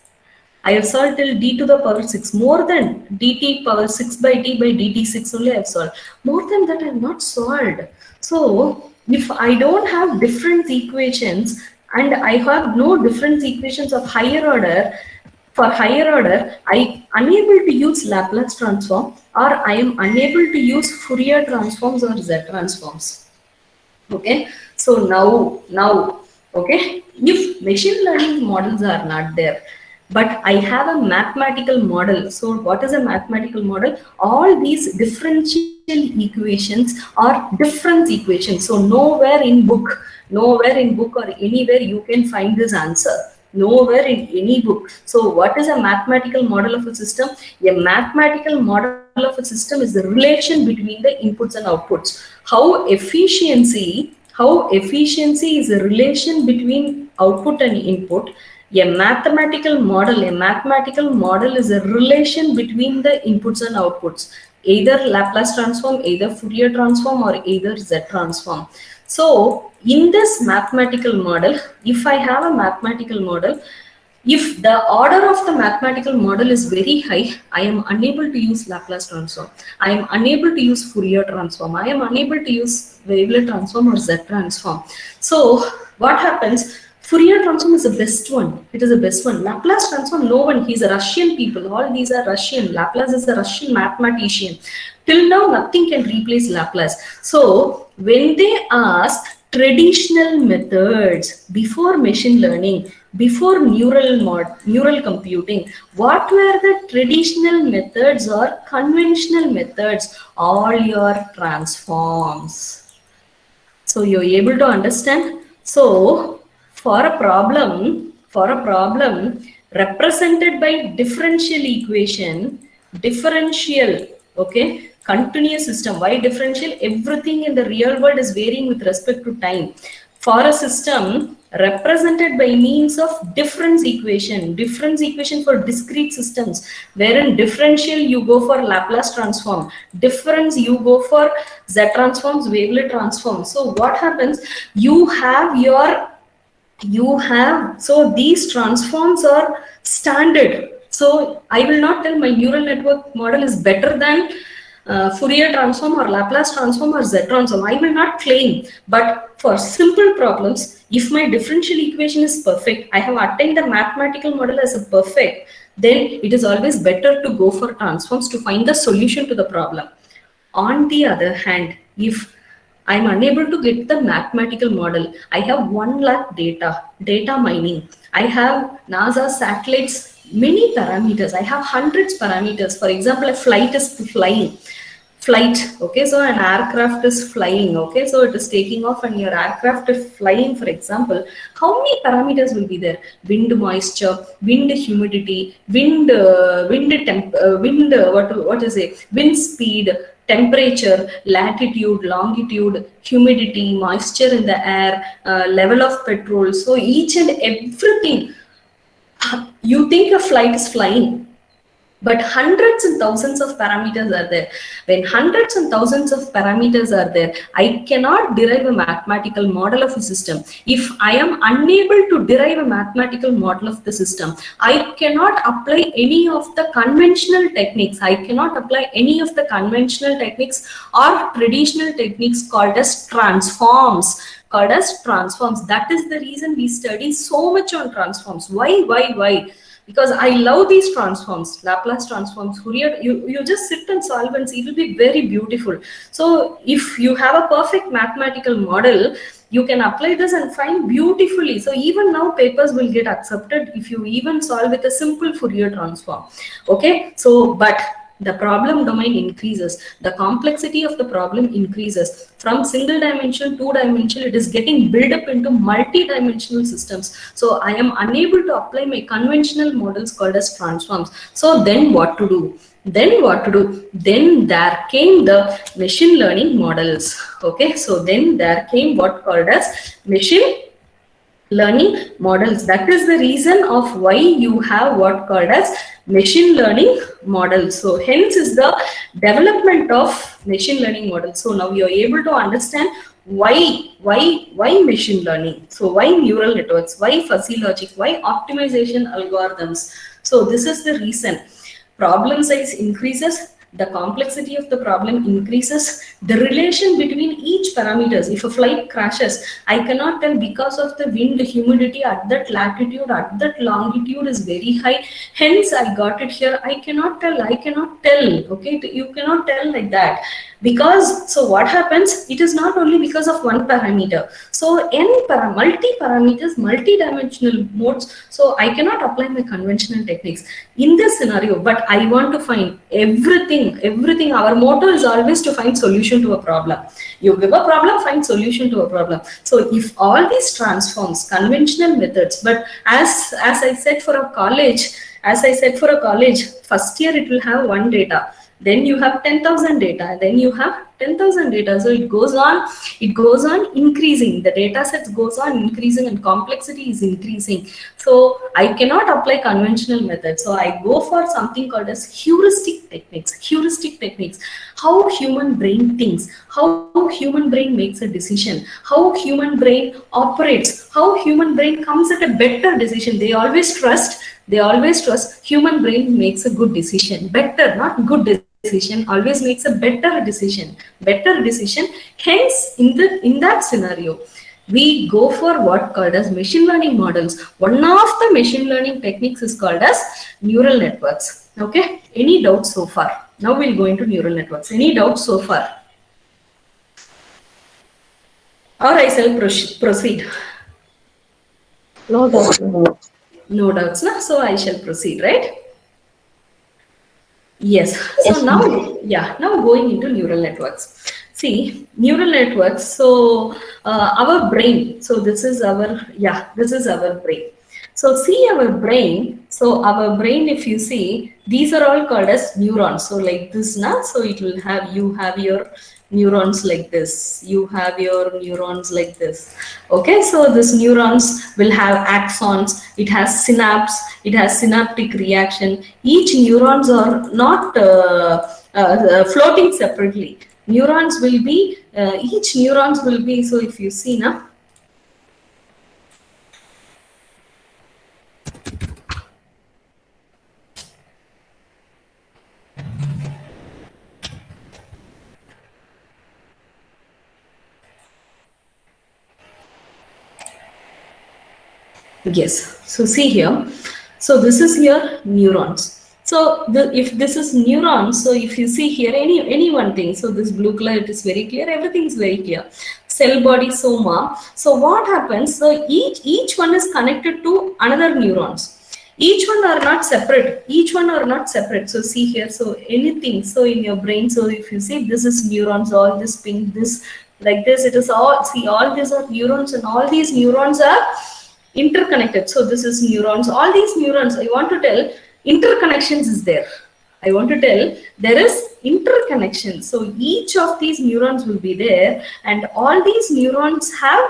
I have solved till d to the power 6. More than dt power 6 by d by dt 6 only I have solved. More than that I have not solved. So if I don't have difference equations and I have no difference equations of higher order, for higher order, I am unable to use Laplace transform, or I am unable to use Fourier transforms or Z transforms. Okay, so now, okay, if machine learning models are not there, but I have a mathematical model. So what is a mathematical model? All these differential equations are difference equations. So nowhere in book or anywhere you can find this answer. Nowhere in any book. So what is a mathematical model of a system? A mathematical model of a system is the relation between the inputs and outputs. How efficiency is a relation between output and input. A mathematical model is a relation between the inputs and outputs, either Laplace transform, either Fourier transform, or either Z transform. So in this mathematical model, if I have a mathematical model, if the order of the mathematical model is very high, I am unable to use Laplace transform. I am unable to use Fourier transform. I am unable to use wavelet transform or Z transform. So what happens? Fourier transform is the best one. It is the best one. Laplace transform, no one. He's a Russian people. All these are Russian. Laplace is a Russian mathematician. Till now, nothing can replace Laplace. So when they ask traditional methods before machine learning, before neural computing, what were the traditional methods or conventional methods? All your transforms. So you're able to understand. So for a problem represented by differential equation, okay, continuous system. Why differential? Everything in the real world is varying with respect to time. For a system represented by means of difference equation for discrete systems, wherein differential you go for Laplace transform, difference you go for Z transforms, wavelet transforms. So what happens? So these transforms are standard. So I will not tell my neural network model is better than Fourier transform or Laplace transform or Z transform. I will not claim, but for simple problems, if my differential equation is perfect, I have attained the mathematical model as a perfect, then it is always better to go for transforms to find the solution to the problem. On the other hand, if I'm unable to get the mathematical model, I have 1 lakh data mining. I have NASA satellites, many parameters. I have hundreds parameters. For example, a flight is flying. Okay, so an aircraft is flying. Okay, so it is taking off and your aircraft is flying, for example. How many parameters will be there? Wind moisture, wind humidity, wind speed, temperature, latitude, longitude, humidity, moisture in the air, level of petrol. So each and everything. You think a flight is flying, but hundreds and thousands of parameters are there. When hundreds and thousands of parameters are there, I cannot derive a mathematical model of a system. If I am unable to derive a mathematical model of the system, I cannot apply any of the conventional techniques. I cannot apply any of the conventional techniques or traditional techniques called as transforms. That is the reason we study so much on transforms. Why? Because I love these transforms, Laplace transforms, Fourier. You just sit and solve and see, it will be very beautiful. So if you have a perfect mathematical model, you can apply this and find beautifully. So even now papers will get accepted if you even solve with a simple Fourier transform. Okay, so but the problem domain increases, the complexity of the problem increases. From single dimension, 2 dimensional, it is getting built up into multi-dimensional systems. So I am unable to apply my conventional models called as transforms. So then what to do? Then there came the machine learning models. Okay, so then there came what called as machine learning models. That is the reason of why you have what called as machine learning models. So hence is the development of machine learning models. So now you are able to understand why machine learning. So why neural networks, why fuzzy logic, why optimization algorithms. So this is the reason. Problem size increases, the complexity of the problem increases, the relation between each parameters. If a flight crashes, I cannot tell because of the wind, humidity at that latitude, at that longitude is very high, hence I got it here. I cannot tell. Okay, you cannot tell like that. Because so what happens, it is not only because of one parameter. So multi-parameters, multi-dimensional modes. So I cannot apply my conventional techniques in this scenario, but I want to find everything. Our motto is always to find solution to a problem. You give a problem, find solution to a problem. So if all these transforms, conventional methods, but as I said for a college, first year it will have 1 data. Then you have 10,000 data, then you have 10,000 data. So it goes on increasing. The data sets goes on increasing and complexity is increasing. So I cannot apply conventional methods. So I go for something called as heuristic techniques. How human brain thinks, how human brain makes a decision, how human brain operates, how human brain comes at a better decision. They always trust human brain makes a good decision. Better, not good decision, always makes a better decision. Hence in that scenario, we go for what called as machine learning models. One of the machine learning techniques is called as neural networks. Okay, any doubts so far? Now we'll go into neural networks. Any doubts so far? Or I shall proceed. No doubt. No doubts, no? So I shall proceed, right? Yes. So Yes, now going into neural networks. See, neural networks. So our brain. So this is our brain. So see our brain. So our brain, if you see, these are all called as neurons. So like this now. So it will have, you have your neurons like this, you have your neurons like this. Okay, so this neurons will have axons, it has synapse, it has synaptic reaction. Each neurons are not floating separately. Neurons will be, each neurons will be, so if you see now, Yes. So see here. So this is your neurons. So if this is neurons, so if you see here any one thing, so this blue color, it is very clear. Everything is very clear. Cell body soma. So what happens? So each one is connected to another neurons. Each one are not separate. Each one are not separate. So see here. So anything. So in your brain. So if you see this is neurons, all this pink, this like this. It is all. See all these are neurons, and all these neurons are interconnected. So this is neurons. All these neurons. I want to tell interconnections is there. I want to tell there is interconnection. So each of these neurons will be there, and all these neurons have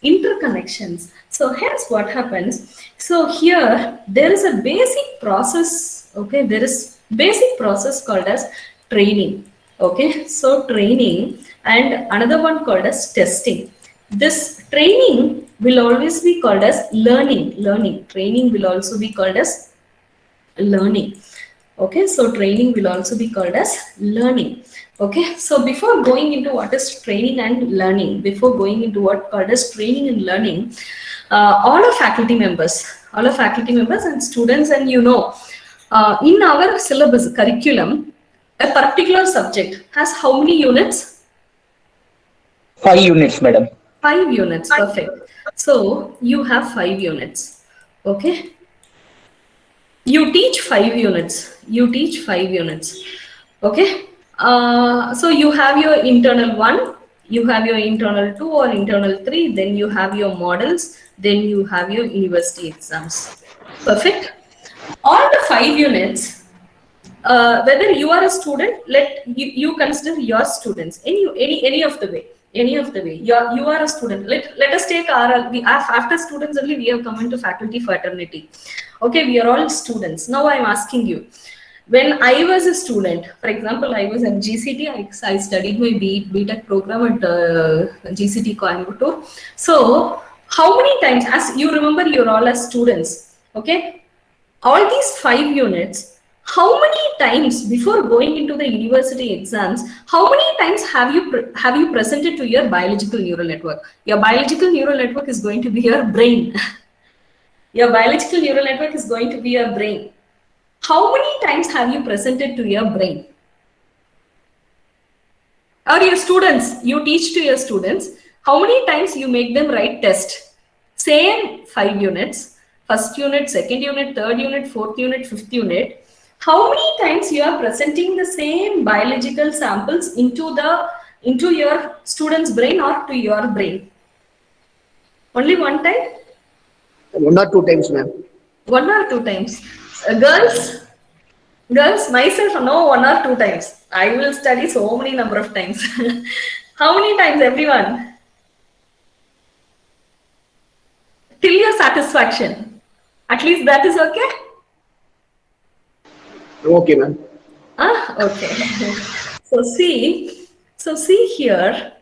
interconnections. So hence what happens? So here there is a basic process. Okay, there is basic process called as training. Okay, so training, and another one called as testing. This training will always be called as learning. Training will also be called as learning. Okay, so training will also be called as learning. Okay, so before going into what is training and learning, all our faculty members and students, and in our syllabus curriculum, a particular subject has how many units? 5 units, madam. 5 units, perfect. So you have 5 units. Okay. You teach 5 units. Okay. So you have your internal 1, you have your internal 2 or internal 3, then you have your models, then you have your university exams. Perfect. All the 5 units, whether you are a student, let you consider your students any of the way. You are a student. Let us take after students only we have come into faculty fraternity. Okay, we are all students. Now I am asking you, when I was a student, for example, I was at GCT. I studied my BTech program at GCT Coimbatore. So how many times, as you remember, you're all as students. Okay, all these 5 units. How many times before going into the university exams, how many times have you presented to your biological neural network? Your biological neural network is going to be your brain. Your biological neural network is going to be your brain. How many times have you presented to your brain? Or your students, you teach to your students, how many times you make them write test? Same 5 units, first unit, second unit, third unit, fourth unit, fifth unit. How many times you are presenting the same biological samples into your student's brain or to your brain? Only one time? 1 or 2 times, ma'am. 1 or 2 times. Girls, myself, no, 1 or 2 times. I will study so many number of times. How many times, everyone? Till your satisfaction. At least that is okay? Okay, ma'am. Okay. So see here,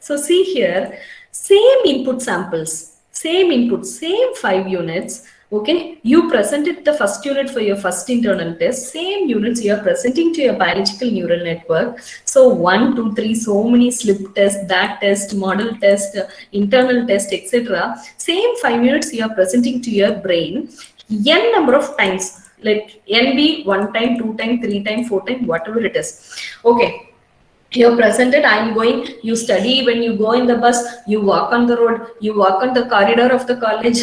same input samples, same 5 units. Okay, you presented the first unit for your first internal test, same units you are presenting to your biological neural network. So 1, 2, 3, so many slip tests, that test, model test, internal test, etc. Same 5 units you are presenting to your brain n number of times. Let n be 1 time, 2 time, 3 time, 4 time, whatever it is. Okay, you presented, you study when you go in the bus, you walk on the road, you walk on the corridor of the college,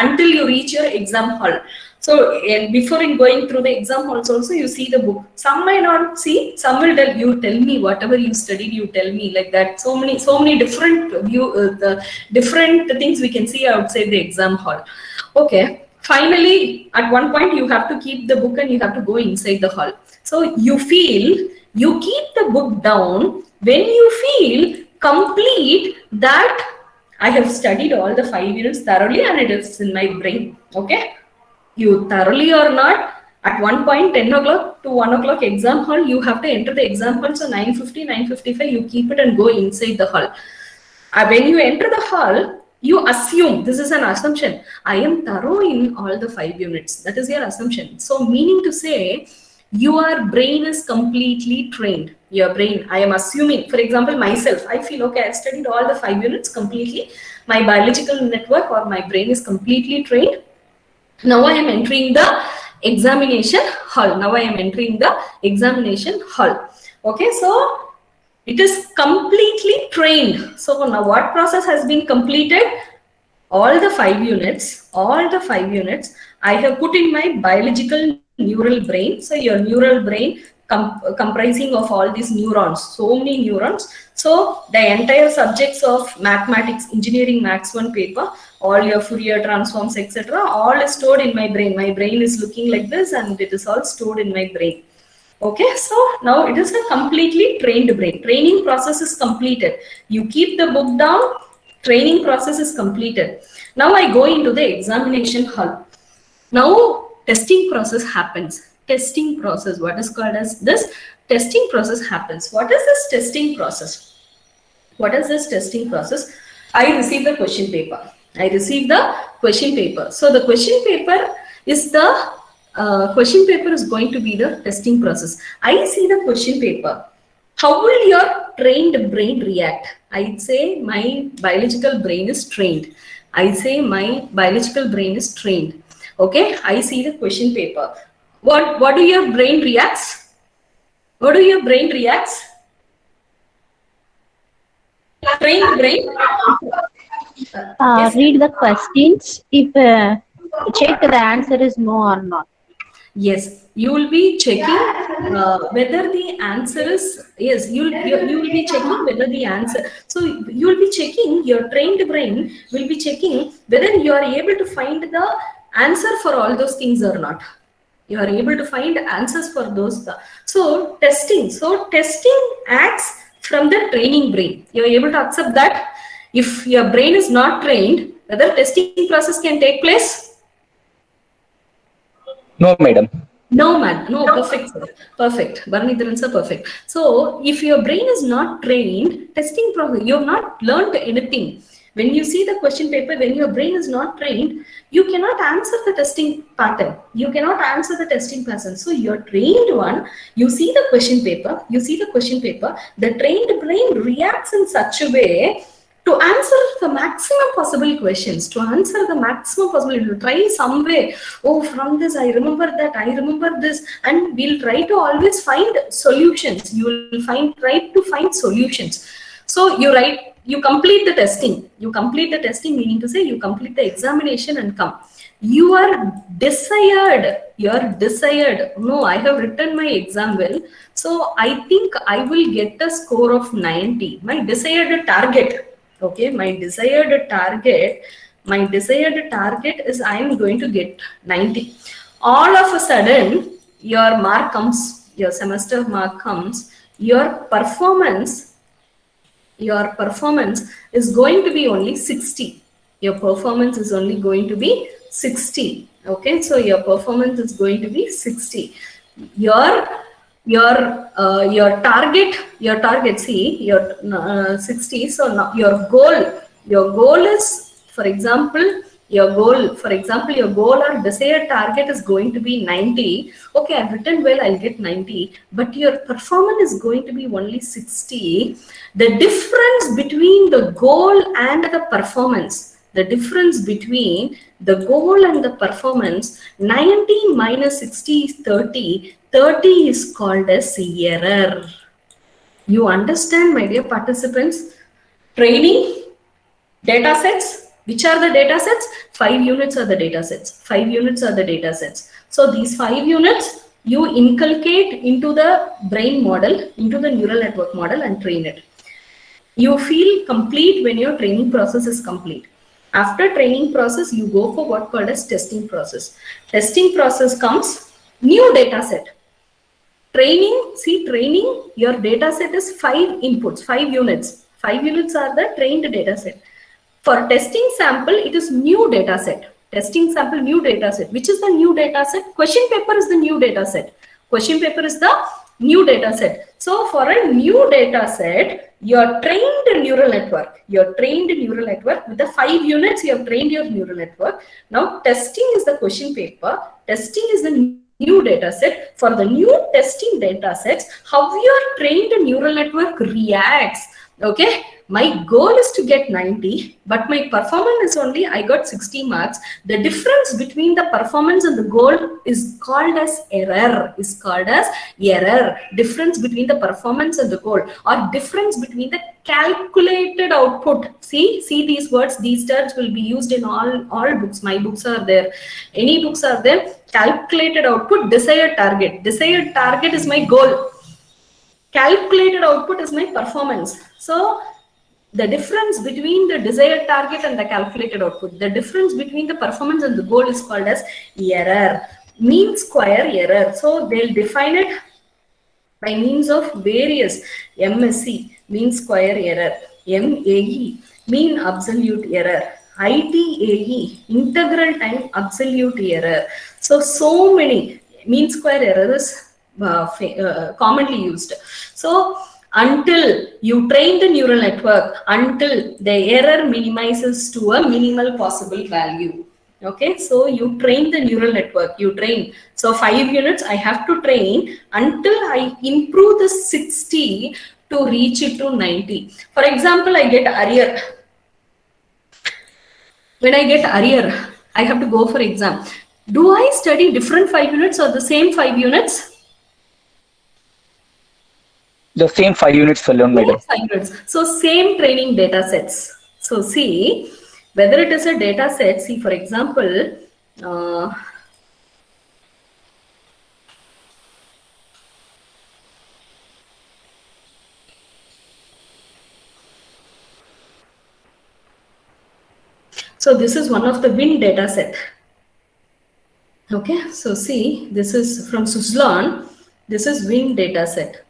until you reach your exam hall. So before in going through the exam halls also, you see the book. Some might not see, some will tell me whatever you studied, you tell me, like that. So many different different things we can see outside the exam hall. Okay. Finally, at one point, you have to keep the book and you have to go inside the hall. So you keep the book down when you feel complete that I have studied all the 5 units thoroughly and it is in my brain. Okay? You thoroughly or not, at one point, 10 o'clock to 1 o'clock exam hall, you have to enter the exam hall. So 9:50, 9:55, you keep it and go inside the hall. When you enter the hall, you assume, this is an assumption, I am thorough in all the 5 units. That is your assumption. So meaning to say, your brain is completely trained. Your brain, I am assuming, for example, myself, I feel, okay, I've studied all the 5 units completely. My biological network or my brain is completely trained. Now I am entering the examination hall. Now I am entering the examination hall. Okay, so it is completely trained. So now what process has been completed? All the 5 units I have put in my biological neural brain. So your neural brain comprising of all these neurons, so many neurons. So the entire subjects of mathematics, engineering maths 1 paper, all your Fourier transforms, etc., all is stored in my brain. My brain is looking like this and it is all stored in my brain. Okay, so now it is a completely trained brain. Training process is completed. You keep the book down, training process is completed. Now I go into the examination hall. Now testing process happens. Testing process, what is called as this? Testing process happens. What is this testing process? What is this testing process? I receive the question paper. So the question paper is going to be the testing process. I see the question paper. How will your trained brain react? I'd say my biological brain is trained. Okay, I see the question paper. What do your brain reacts? Trained brain. Yes. Read the questions. If check the answer is no or not. Yes, you will be checking whether the answer is yes. You will be checking whether the answer. So you will be checking, your trained brain will be checking whether you are able to find the answer for all those things or not. You are able to find answers for those. So testing acts from the training brain. You are able to accept that. If your brain is not trained, whether testing process can take place. No, madam. No, perfect, sir. Perfect. Bharanidharan sir, perfect. So, if your brain is not trained, testing process, you have not learned anything. When you see the question paper, when your brain is not trained, you cannot answer the testing pattern. So, your trained one, you see the question paper, the trained brain reacts in such a way to answer the maximum possible questions, you will try some way. Oh, from this I remember this, and we'll try to always find solutions. You will try to find solutions. So you complete the testing. Meaning to say you complete the examination and come. You are desired. No, I have written my exam well, so I think I will get a score of 90. My desired target. Okay, my desired target is I am going to get 90. All of a sudden, your mark comes, your semester mark comes, your performance is going to be only 60. Your performance is only going to be 60. Okay, so your performance is going to be 60. Your target, see, your 60. So now your goal is, for example, your goal or desired target is going to be 90. Okay, I've written well, I'll get 90, but your performance is going to be only 60. The difference between the goal and the performance, 90 minus 60 is 30. 30 is called as error. You understand, my dear participants? Training, data sets. Which are the data sets? 5 units are the data sets. So these 5 units you inculcate into the brain model, into the neural network model, and train it. You feel complete when your training process is complete. After training process, you go for what called as testing process. Testing process comes new data set. Training, your data set is 5 inputs, 5 units. 5 units are the trained data set. For testing sample, it is new data set. Which is the new data set? Question paper is the new data set. So for a new data set, your trained neural network, with the 5 units, you have trained your neural network. Now testing is the question paper. Testing is the new data set. For the new testing data sets, how your trained neural network reacts, Okay, my goal is to get 90, but my performance is only, I got 60 marks. The difference between the performance and the goal is called as error, difference between the performance and the goal, or difference between the calculated output. See these words, these terms will be used in all books. My books are there, any books are there. Calculated output, desired target is my goal, calculated output is my performance. So the difference between the desired target and the calculated output, the difference between the performance and the goal is called as error, mean square error. So they'll define it by means of various MSE, mean square error, MAE, mean absolute error, ITAE, integral time absolute error. So many mean square errors commonly used. So until you train the neural network, until the error minimizes to a minimal possible value. Okay, so you train the neural network, you train. So 5 units I have to train until I improve the 60 to reach it to 90. For example, I get arrear. When I get arrear, I have to go for exam. Do I study different 5 units or the same 5 units? The same 5 units alone, madam. 5 units. So same training data sets. So see, whether it is a data set, see for example, so this is one of the WIN data set. Okay, so see, this is from Suzlon, this is WIN data set.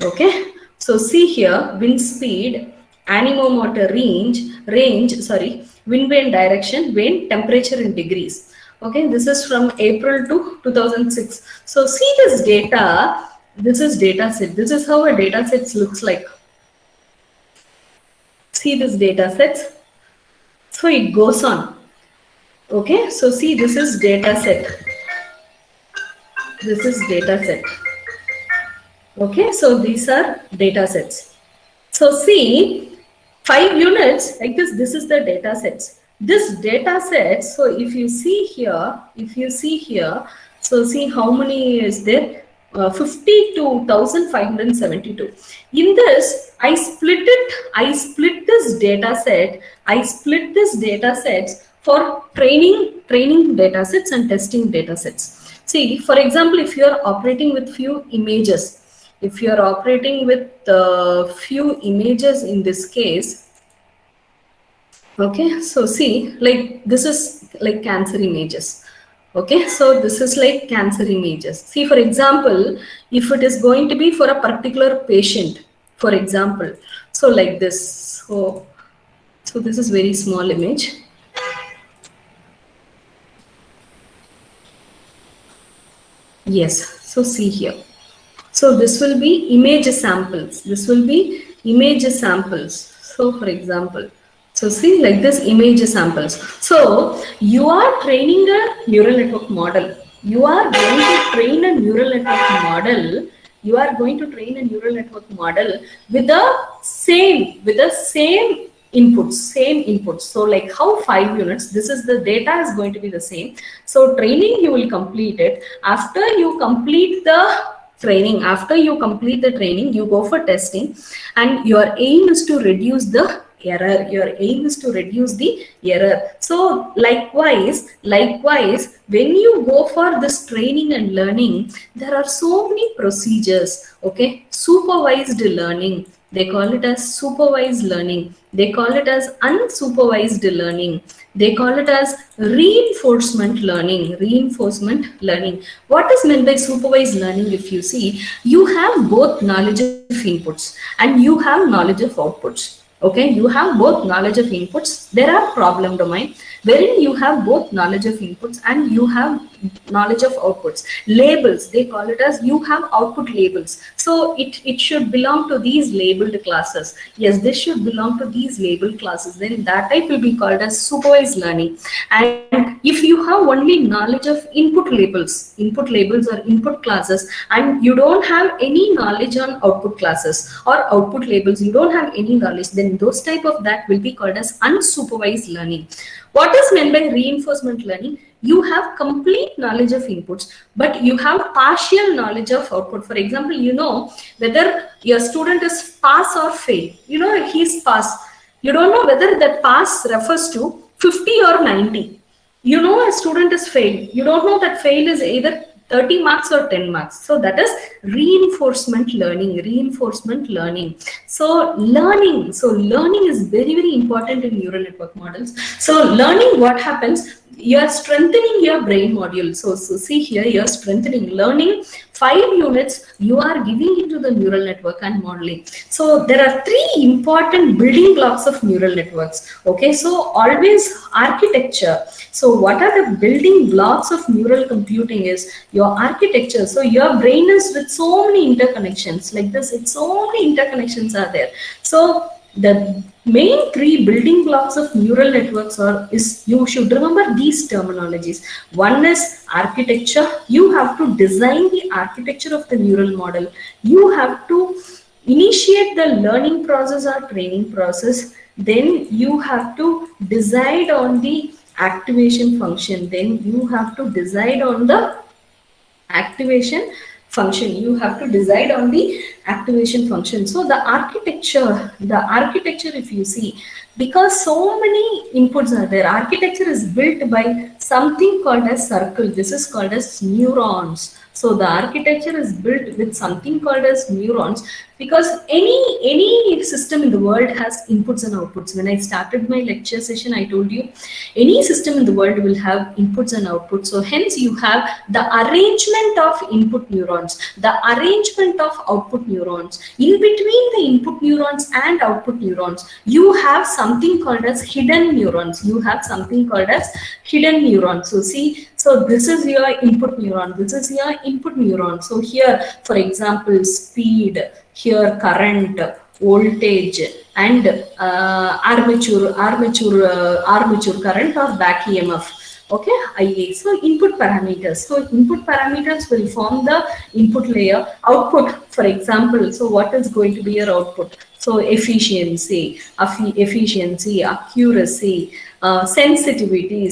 Okay, so see here, wind speed, anemometer range, wind vane direction, wind temperature in degrees. Okay, this is from April to 2006. So see this data, this is data set. This is how a data set looks like. See this data set. So it goes on. Okay, so see, this is data set. This is data set. Okay, so these are data sets. So see, 5 units like this, this is the data sets. This data set, so if you see here, so see how many is there? 52,572. In this, I split this data sets for training data sets and testing data sets. See, for example, if you are operating with few images, in this case, okay, so see, like this is like cancer images. Okay, so this is like cancer images. See, for example, if it is going to be for a particular patient, for example, so like this, so this is very small image. Yes, so see here. So this will be image samples. So for example, so see like this image samples. So you are training a neural network model. You are going to train a neural network model. With the same inputs. So like how 5 units, this is the data is going to be the same. So training, you will complete it. After you complete the training, you go for testing, and your aim is to reduce the error. So likewise, when you go for this training and learning, there are so many procedures. Okay, supervised learning, they call it as supervised learning, they call it as unsupervised learning, they call it as reinforcement learning. What is meant by supervised learning? If you see, you have both knowledge of inputs and you have knowledge of outputs. Okay, you have both knowledge of inputs. There are problem domain wherein you have both knowledge of inputs and you have knowledge of outputs. Labels, they call it as you have output labels. So it should belong to these labeled classes. Yes, this should belong to these labeled classes. Then that type will be called as supervised learning. And if you have only knowledge of input labels or input classes, and you don't have any knowledge on output classes or output labels, you don't have any knowledge, then those type of that will be called as unsupervised learning. What is meant by reinforcement learning? You have complete knowledge of inputs, but you have partial knowledge of output. For example, you know whether your student is pass or fail. You know he's pass. You don't know whether that pass refers to 50 or 90. You know a student is fail. You don't know that fail is either 30 marks or 10 marks. So that is reinforcement learning. So learning is very, very important in neural network models. So learning, what happens? You are strengthening your brain module. So see here, you are strengthening learning. 5 units you are giving into the neural network and modeling. So there are 3 important building blocks of neural networks. Okay, so always architecture. So what are the building blocks of neural computing is your architecture. So your brain is with so many interconnections like this. It's so many interconnections are there. So the main 3 building blocks of neural networks is you should remember these terminologies. One is architecture. You have to design the architecture of the neural model. You have to initiate the learning process or training process. Then you have to decide on the activation function. Then you have to decide on the activation function. So the architecture, if you see, because so many inputs are there, architecture is built by something called as circle. This is called as neurons. So the architecture is built with something called as neurons, because any system in the world has inputs and outputs. When I started my lecture session, I told you any system in the world will have inputs and outputs. So hence you have the arrangement of input neurons, the arrangement of output neurons. In between the input neurons and output neurons, you have something called as hidden neurons. So see, so this is your input neuron. This is your input neuron. So here, for example, speed, here current, voltage, and armature current or back EMF. Okay, IA. So input parameters. So input parameters will form the input layer. Output, for example. So what is going to be your output? So efficiency, accuracy, sensitivity,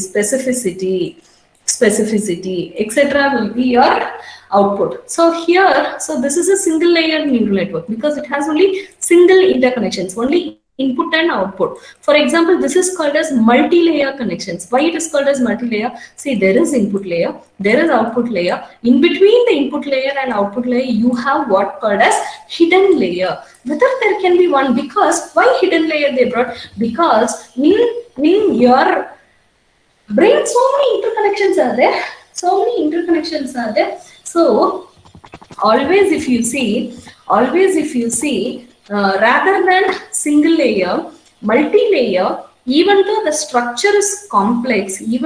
specificity, etc. will be your output. So here, so this is a single layer neural network because it has only single interconnections, only input and output. For example, this is called as multi-layer connections. Why it is called as multi-layer? See, there is input layer, there is output layer. In between the input layer and output layer, you have what called as hidden layer. Whether there can be one, because why hidden layer they brought? Because in your brain, so many interconnections are there. So always if you see, rather than single layer, multi-layer, even though the structure is complex, it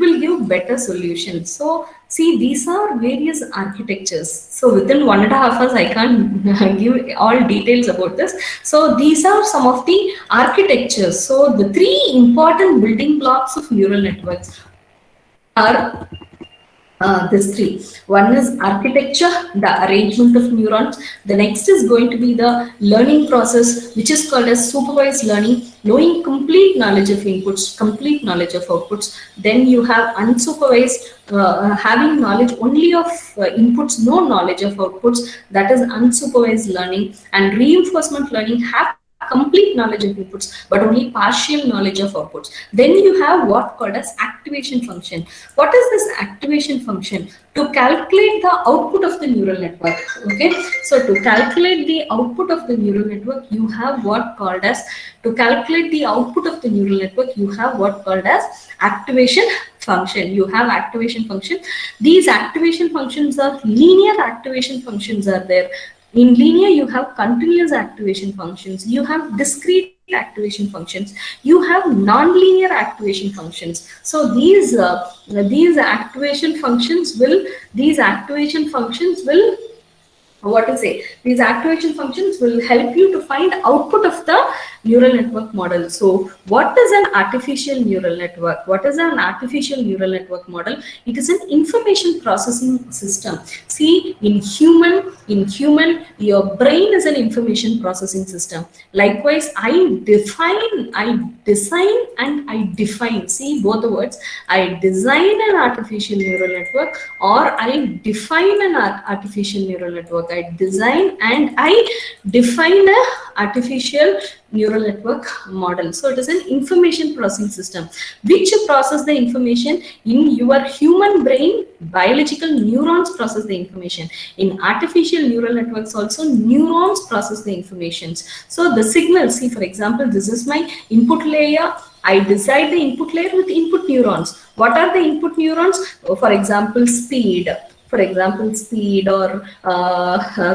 will give better solutions. So see, these are various architectures. So within 1.5 hours, I can't give all details about this. So these are some of the architectures. So the 3 important building blocks of neural networks are these 3. One is architecture, the arrangement of neurons. The next is going to be the learning process, which is called as supervised learning, knowing complete knowledge of inputs, complete knowledge of outputs. Then you have unsupervised, having knowledge only of inputs, no knowledge of outputs. That is unsupervised learning. And reinforcement learning have complete knowledge of inputs but only partial knowledge of outputs. Then you have what called as activation function. What is this activation function? To calculate the output of the neural network. Okay, so to calculate the output of the neural network, you have what called as, to calculate the output of the neural network, you have what called as activation function. You have activation function. These activation functions are linear activation functions are there. In linear, you have continuous activation functions. You have discrete activation functions. You have non-linear activation functions. So these activation functions will what to say, these activation functions will help you to find output of the neural network model. So what is an artificial neural network? What is an artificial neural network model? It is an information processing system. See, in human, your brain is an information processing system. Likewise, I design, and I define. See, both the words. I design an artificial neural network, or I define an artificial neural network. I design and I define a artificial neural network model. So it is an information processing system which process the information. In your human brain, biological neurons process the information. In artificial neural networks also, neurons process the informations. So the signal, see, for example, this is my input layer. I decide the input layer with input neurons. What are the input neurons? For example, speed. For example, speed or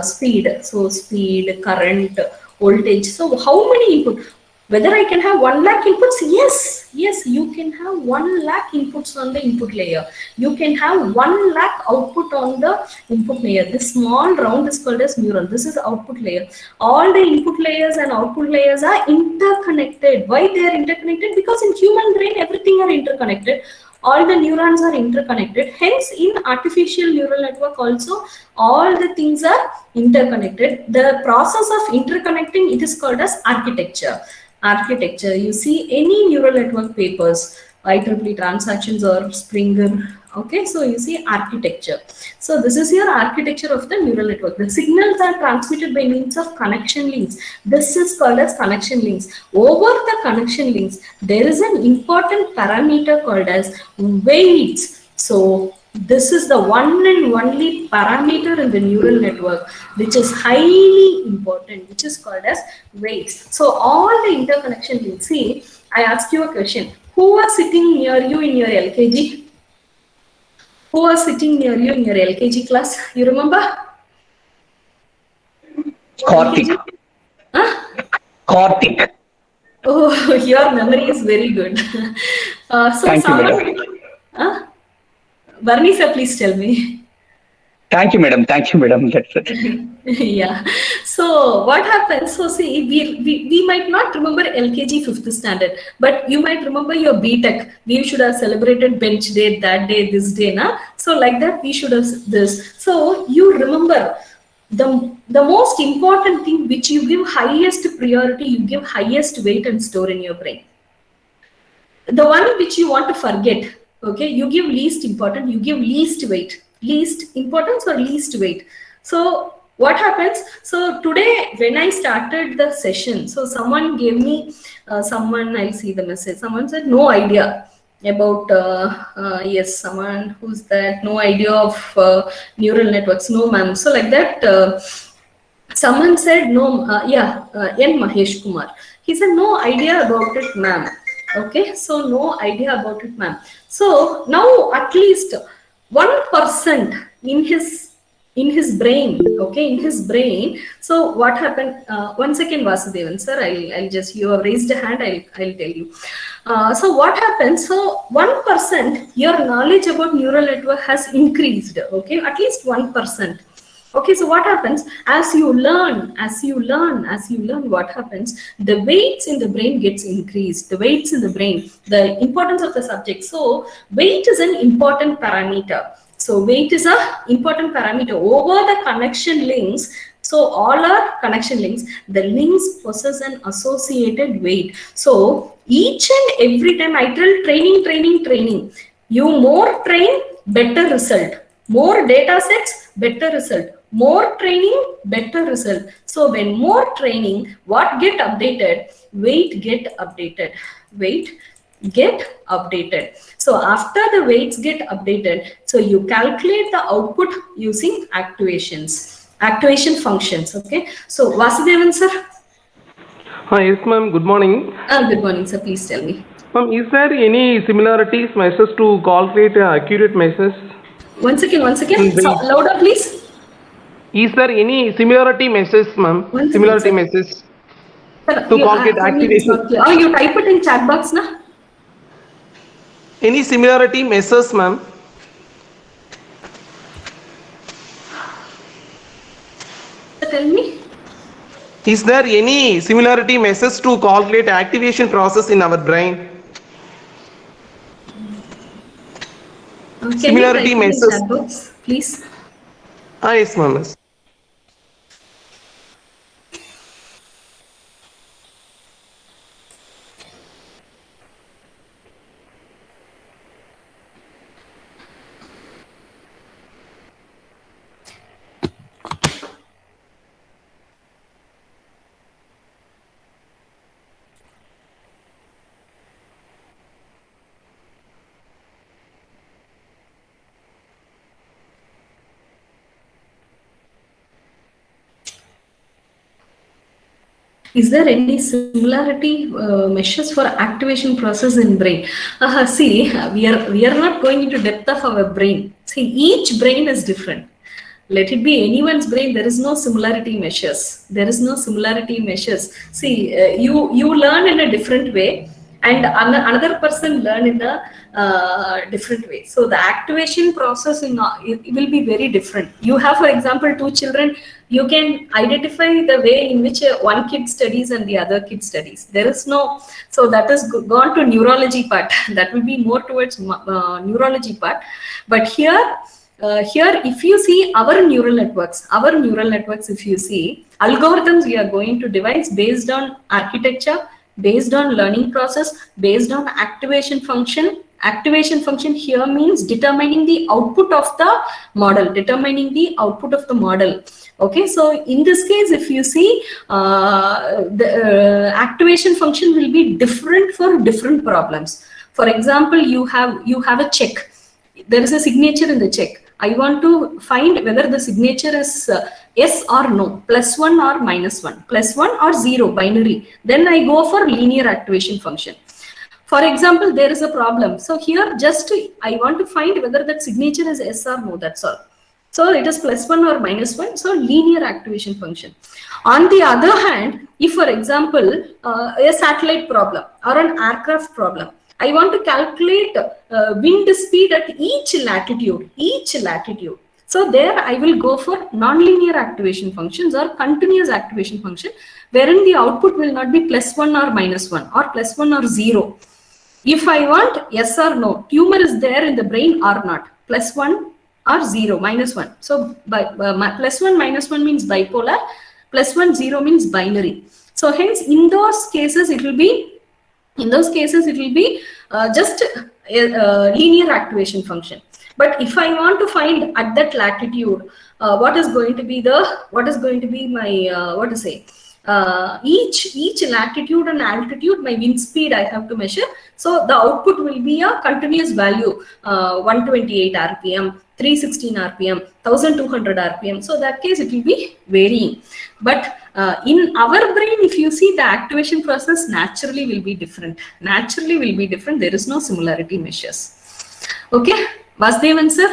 speed. So speed, current, voltage. So how many input? Whether I can have 1 lakh inputs? Yes, you can have 1 lakh inputs on the input layer. You can have 1 lakh output on the input layer. This small round is called as neuron. This is output layer. All the input layers and output layers are interconnected. Why they are interconnected? Because in human brain, everything are interconnected. All the neurons are interconnected. Hence, in artificial neural network also, all the things are interconnected. The process of interconnecting, it is called as architecture. You see any neural network papers, IEEE transactions or Springer. Okay, so you see architecture. So this is your architecture of the neural network. The signals are transmitted by means of connection links. This is called as connection links. Over the connection links, there is an important parameter called as weights. So this is the one and only parameter in the neural network which is highly important, which is called as weights. So all the interconnection links. See, I ask you a question. Who was sitting near you in your LKG? Who was sitting near you in your LKG class? You remember? Karthik. Huh? Karthik. Oh, your memory is very good. Thank you, madam. Barney sir, please tell me. Thank you, madam. That's it. Yeah. So what happens? So see, we might not remember LKG 5th standard, but you might remember your BTech. We should have celebrated bench day, that day, this day, na? So like that, we should have this. So you remember the most important thing which you give highest priority, you give highest weight and store in your brain. The one which you want to forget, okay, you give least important, you give least weight. Least importance or least weight. So what happens? So today when I started the session, so someone gave me, I'll see the message. Someone said no idea about, yes, someone who's that, no idea of neural networks. No, ma'am. So like that, someone said no, N. Mahesh Kumar. He said no idea about it, ma'am. Okay, so no idea about it, ma'am. So now at least 1% in his brain, okay, in his brain. So what happened? 1 second, Vasudevan sir, I'll just, you have raised a hand, I'll tell you. So what happens? So 1%, your knowledge about neural network has increased, okay, at least 1%. Okay, so what happens? As you learn, what happens? The weights in the brain gets increased. The weights in the brain, the importance of the subject. So weight is an important parameter. So weight is an important parameter over the connection links. So all our connection links, the links possess an associated weight. So each and every time I tell training. You more train, better result. More data sets, better result. More training, better result. So when more training, what get updated? Weight get updated. Weight get updated. So after the weights get updated, so you calculate the output using activation functions. Okay. So Vasudevan sir. Yes, ma'am. Good morning. Good morning, sir. Please tell me. Ma'am, is there any similarities measures to calculate accurate measures? One second. So, louder, please. Is there any similarity measures, ma'am? One Similarity second, measures sir. to calculate activation. Oh, you type it in chat box, na? Any similarity measures, ma'am? Tell me. Is there any similarity measures to calculate activation process in our brain? Can Similarity you type it in measures. chat box, please? Yes, ma'am. Yes. Is there any similarity measures for activation process in brain? See, we are not going into depth of our brain. See, each brain is different. Let it be anyone's brain. There is no similarity measures. There is no similarity measures. See, you learn in a different way, and another person learn in a different way. So the activation process it will be very different. You have, for example, two children. You can identify the way in which one kid studies and the other kid studies. There is no, so that is gone to neurology part. That will be more towards neurology part. But here, if you see our neural networks, if you see algorithms, we are going to devise based on architecture, based on learning process, based on activation function. Activation function here means determining the output of the model, Okay, so in this case, if you see, the activation function will be different for different problems. For example, you have a check. There is a signature in the check. I want to find whether the signature is yes or no, +1 or -1, +1 or 0, binary. Then I go for linear activation function. For example, there is a problem. So here, just I want to find whether that signature is yes or no, that's all. So it is +1 or -1, so linear activation function. On the other hand, if for example, a satellite problem or an aircraft problem, I want to calculate wind speed at each latitude. So there I will go for nonlinear activation functions or continuous activation function, wherein the output will not be +1 or -1 or +1 or 0. If I want yes or no, tumor is there in the brain or not, +1 or 0, -1. So by +1 -1 means bipolar, +1 0 means binary. So hence in those cases it will be just a linear activation function. But if I want to find at that latitude, what is going to be my each latitude and altitude, my wind speed I have to measure. So the output will be a continuous value, 128 RPM, 316 RPM, 1200 RPM. So that case it will be varying. But in our brain, if you see, the activation process naturally will be different. There is no similarity measures. Okay, Vasudevan sir?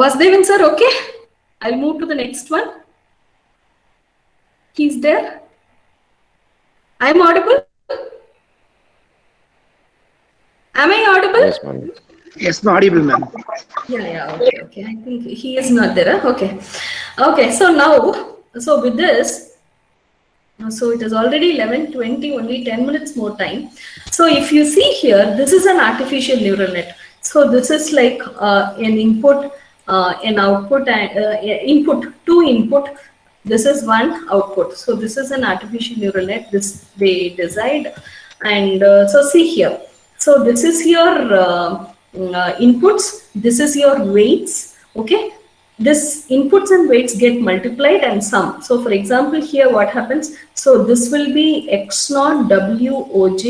Vasudevan sir, okay? I'll move to the next one. He's there. I'm audible? Am I audible? Yes, ma'am. Yes, audible, ma'am. Yeah, okay. I think he is not there. Huh? Okay. So now, with this, so it is already 11:20, only 10 minutes more time. So if you see here, this is an artificial neural net. So this is like an input, an output, two input. This is one output. So this is an artificial neural net. This they designed, and so see here. So this is your inputs. This is your weights. Okay. This inputs and weights get multiplied and sum. So for example, here what happens? So this will be x0 woj,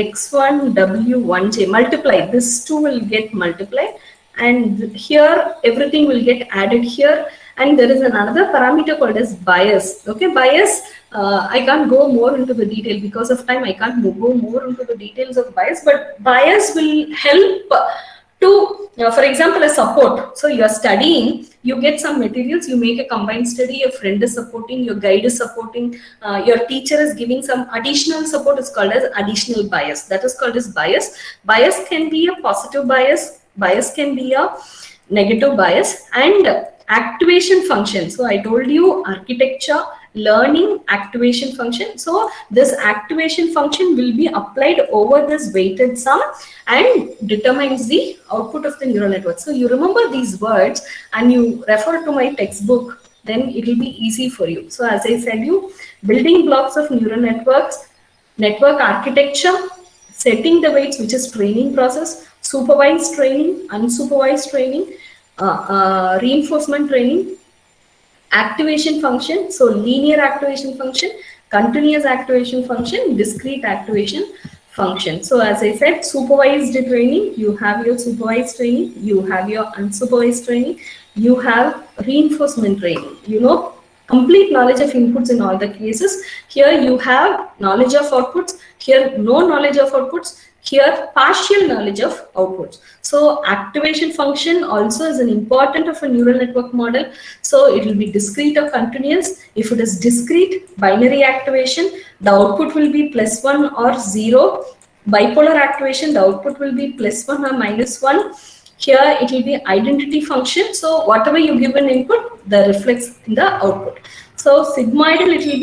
x1 w1j multiplied. This two will get multiplied, and here everything will get added here. And there is another parameter called as bias. Okay, bias. I can't go more into the detail because of time. I can't go more into the details of bias, but bias will help to, for example, a support. So you are studying, you get some materials, you make a combined study, your friend is supporting, your guide is supporting, your teacher is giving some additional support, is called as additional bias. That is called as bias. Bias can be a positive bias, bias can be a negative bias, and activation function. So I told you architecture, learning, activation function. So this activation function will be applied over this weighted sum and determines the output of the neural network. So you remember these words and you refer to my textbook, then it will be easy for you. So as I said you, building blocks of neural networks, network architecture, setting the weights, which is training process, supervised training, unsupervised training, reinforcement training, activation function, so linear activation function, continuous activation function, discrete activation function. So as I said, supervised training, you have your supervised training, you have your unsupervised training, you have reinforcement training. You know, complete knowledge of inputs in all the cases. Here you have knowledge of outputs, here no knowledge of outputs, here partial knowledge of outputs. So activation function also is an important of a neural network model. So it will be discrete or continuous. If it is discrete, binary activation, the output will be +1 or 0. Bipolar activation, the output will be +1 or -1. Here it will be identity function. So whatever you give an input, that reflects in the output. So sigmoidal, it will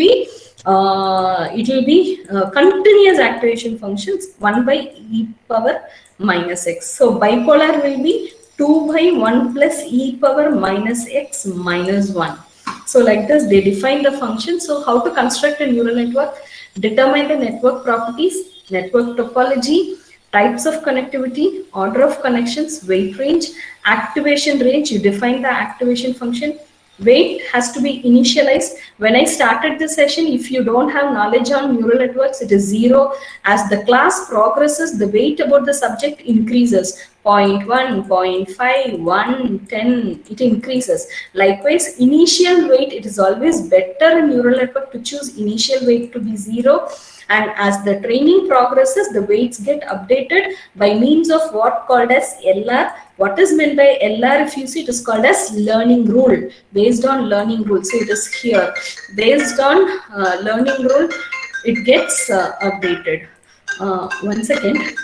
be continuous activation functions 1 by e power minus x. So bipolar will be 2 by 1 plus e power minus x minus 1. So like this, they define the function. So how to construct a neural network? Determine the network properties, network topology, types of connectivity, order of connections, weight range, activation range. You define the activation function. Weight has to be initialized. When I started this session, if you don't have knowledge on neural networks, it is 0. As the class progresses, the weight about the subject increases. 0.1, 0.5, 1, 10, it increases. Likewise, initial weight, it is always better in neural network to choose initial weight to be 0. And as the training progresses, the weights get updated by means of what called as LR. What is meant by LR? If you see, it is called as learning rule, based on learning rule. So it is here, based on learning rule, it gets updated. 1 second.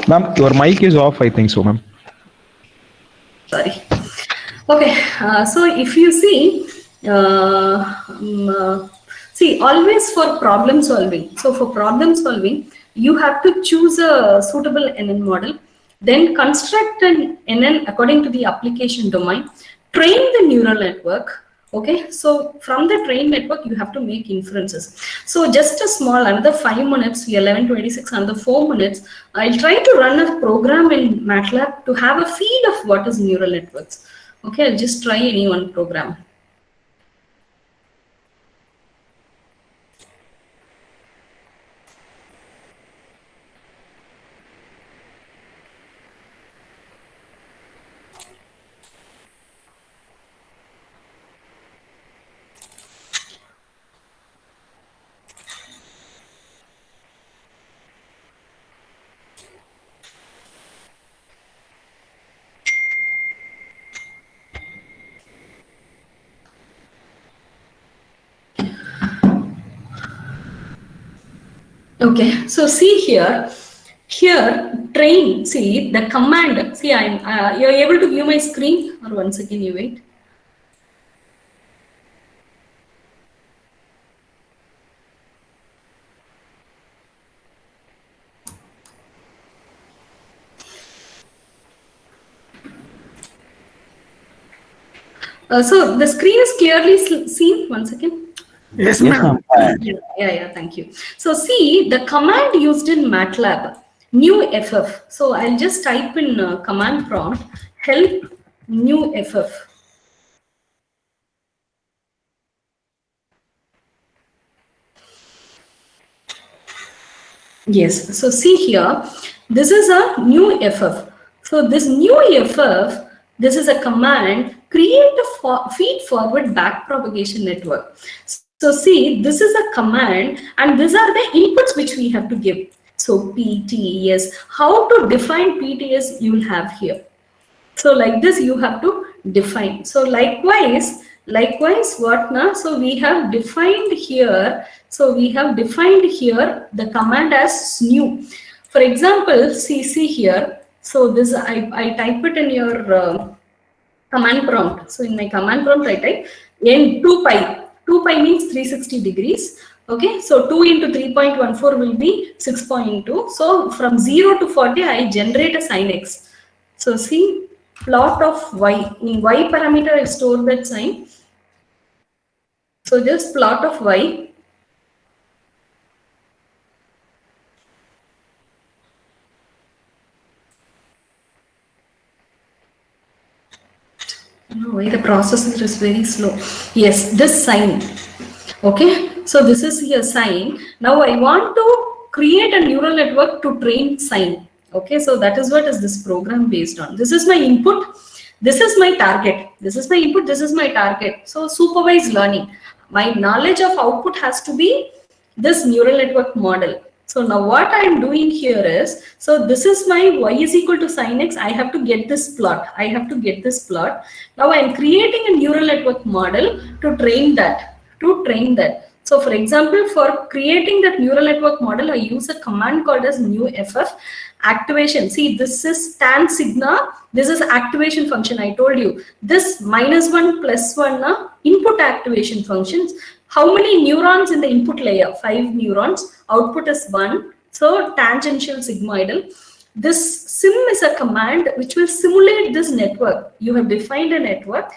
Ma'am, your mic is off, I think so, ma'am. Sorry. See if you see, See, always for problem solving. So for problem solving, you have to choose a suitable NN model, then construct an NN according to the application domain, train the neural network. Okay, so from the train network, you have to make inferences. So just a small, another 5 minutes, we are 11:26, another 4 minutes. I'll try to run a program in Matlab to have a feel of what is neural networks. Okay, I'll just try any one program. Okay, so see here train, see the command, see you're able to view my screen, or 1 second you wait. So the screen is clearly seen, 1 second. Yes, ma'am. Yeah, thank you. So see the command used in Matlab, new FF. So I'll just type in command prompt, help new FF. Yes, so see here, this is a new FF. So this new FF, this is a command, create a feed forward back propagation network. So see, this is a command and these are the inputs which we have to give. So PTS, how to define PTS you will have here. So like this you have to define. So likewise what now? So we have defined here. So we have defined here the command as new. For example, see here. So this I type it in your command prompt. So in my command prompt I type n 2 pi. 2 pi means 360 degrees. Okay, so 2 into 3.14 will be 6.2. So from 0 to 40, I generate a sine x. So see, plot of y. In y parameter, I store that sign. So just plot of y. No, why the processor is very slow. Yes, this sign. Okay, so this is your sign. Now I want to create a neural network to train sign. Okay, so that is what is this program based on. This is my input. This is my target. This is my input. This is my target. So supervised learning. My knowledge of output has to be this neural network model. So now what I am doing here is, so this is my y is equal to sin x. I have to get this plot. I have to get this plot. Now I am creating a neural network model to train that. So for example, for creating that neural network model, I use a command called as new FF activation. See, this is tan sigma. This is activation function. I told you this -1 +1 input activation functions. How many neurons in the input layer? 5 neurons. Output is 1. So tangential sigmoidal. This sim is a command which will simulate this network. You have defined a network.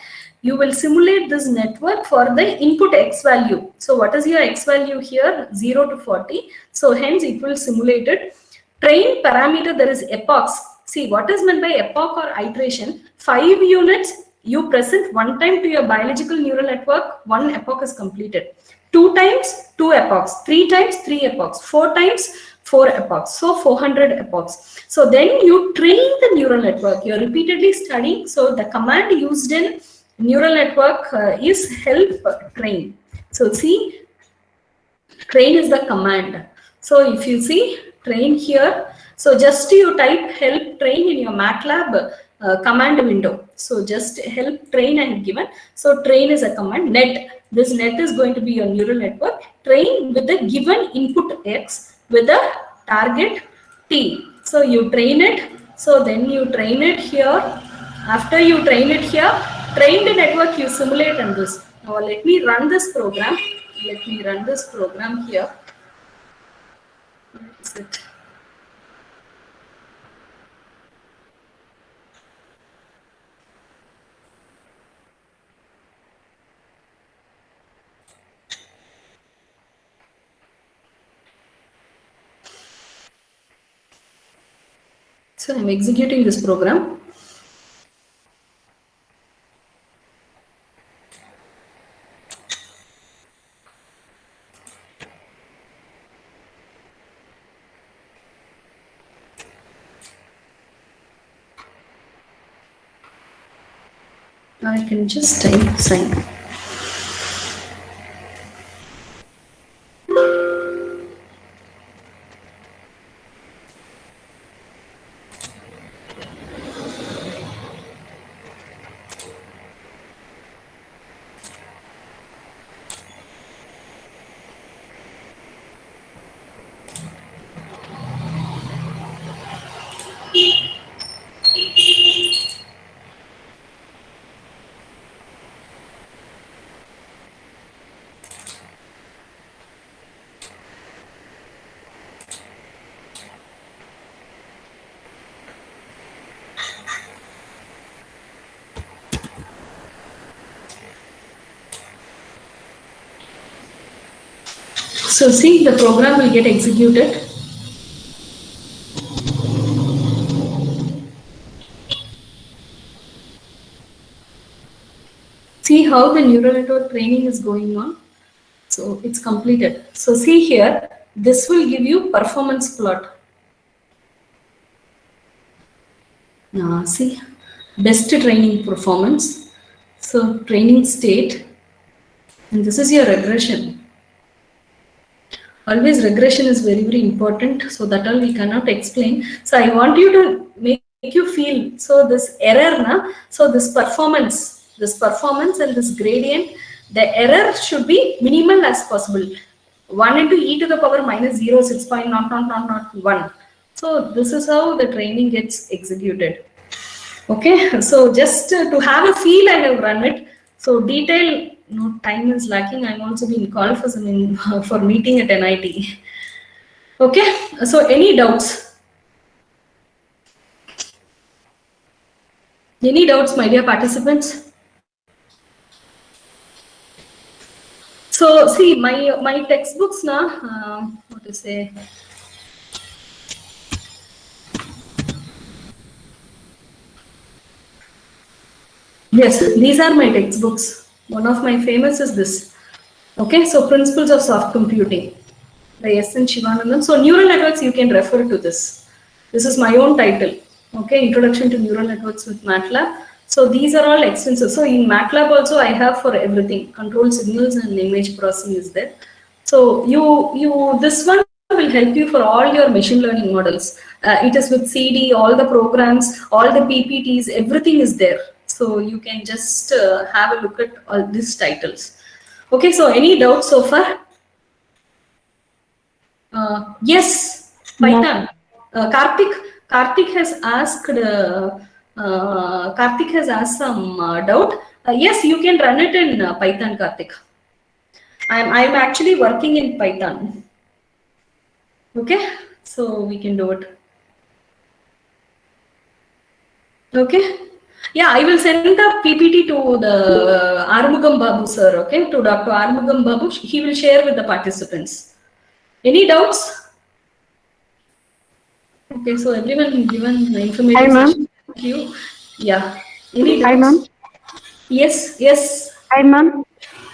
You will simulate this network for the input x value. So what is your x value here? 0 to 40. So hence it will simulate it. Train parameter, there is epochs. See, what is meant by epoch or iteration? 5 units you present 1 time to your biological neural network, 1 epoch is completed. 2 times, 2 epochs. 3 times, 3 epochs. 4 times, 4 epochs. So 400 epochs. So then you train the neural network. You're repeatedly studying. So the command used in neural network is help train. So see, train is the command. So if you see train here, so just you type help train in your Matlab command window. So just help train I have given. So train is a command. Net, this net is going to be your neural network. Train with the given input x with the target t. So you train it. So then you train it here. After you train it here, trained network you simulate and this. Now let me run this program. let me run this program here. Where is it? So I'm executing this program. I can just type sign. So see, the program will get executed. See how the neural network training is going on. So it's completed. So see here, this will give you performance plot. See, best training performance. So training state, and this is your regression. Always regression is very, very important. So that all we cannot explain. So I want you to make you feel. So this error, so this performance and this gradient, the error should be minimal as possible. 1 into e to the power minus 0, 6.00001. So this is how the training gets executed. Okay, so just to have a feel, I have run it. So detail, no time is lacking. I'm also being called for some for meeting at NIT. Okay, so any doubts? Any doubts, my dear participants? So see, my textbooks now, what to say? Yes, these are my textbooks. One of my famous is this. Okay, so Principles of Soft Computing by S.N. Shivanandan. So neural networks, you can refer to this. This is my own title. Okay, Introduction to Neural Networks with Matlab. So these are all extensive. So in Matlab also I have for everything. Control signals and image processing is there. So this one will help you for all your machine learning models. It is with CD, all the programs, all the PPTs, everything is there. So you can just have a look at all these titles. Okay, so any doubts so far? Yes, Python. Karthik has asked. Karthik has asked some doubt. Yes, you can run it in Python, Karthik. I'm actually working in Python. Okay, so we can do it. Okay. Yeah, I will send the PPT to the Armugam Babu sir, okay, to Dr. Armugam Babu. He will share with the participants. Any doubts? Okay, so everyone given the information. Hi, ma'am. Thank you. Yeah. Any doubts? Hi, ma'am. Yes, yes. Hi, ma'am.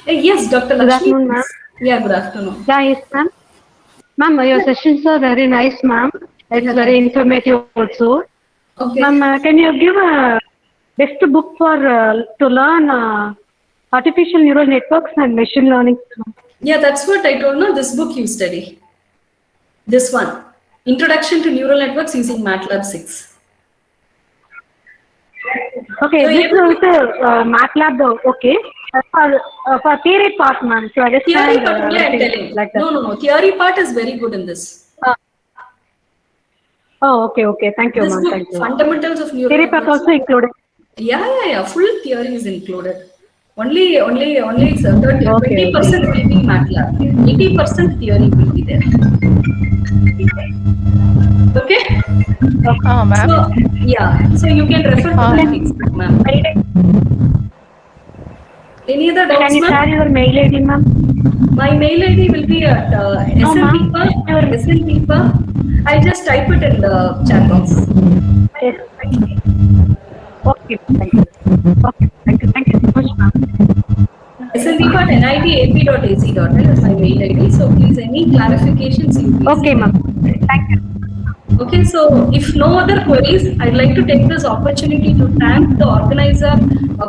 Yes, Dr. Good Lakshmi. afternoon, ma'am. Yeah, good afternoon. Yeah, yes, ma'am. Ma'am, your sessions are very nice, ma'am. It's very informative also. Okay. Ma'am, can you give a best book for to learn artificial neural networks and machine learning? Yeah, that's what I told. No, this book you study. This one, Introduction to Neural Networks using Matlab 6. Okay, So this is also Matlab. Okay, for theory part, ma'am. So I just Theory part, only I'm telling. like that. No. Theory part is very good in this. Oh, okay. Thank you, This ma'am. book, Thank you. Fundamentals of Neural Theory part Networks. also included. Yeah. Full theory is included. Only 20% will be Matlab. 80% theory will be there. Okay? Ma'am. So, yeah. So you can refer to that textbook, ma'am. Any other doubts, Can you share ma'am? your mail ID, ma'am? My mail ID will be at SNDPA. I'll just type it in the chat box. Yes. Okay, thank you. Okay, thank you so much, ma'am. sndeepa@nitap.ac.in is my mail ID. So please, any clarifications you please. Okay, ma'am. Thank you. Okay, so if no other queries, I'd like to take this opportunity to thank the organizer,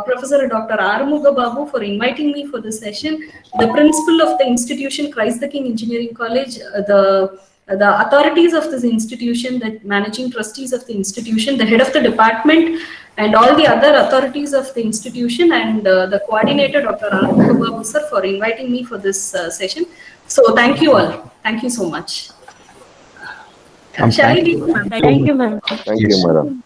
Professor Dr. Arumuga Babu, for inviting me for this session, the principal of the institution, Christ the King Engineering College, the authorities of this institution, the managing trustees of the institution, the head of the department, and all the other authorities of the institution, and the coordinator, Dr. Arumuga Babu, sir, for inviting me for this session. So thank you all. Thank you so much. Shall I leave? Thank you, ma'am. Thank you, madam.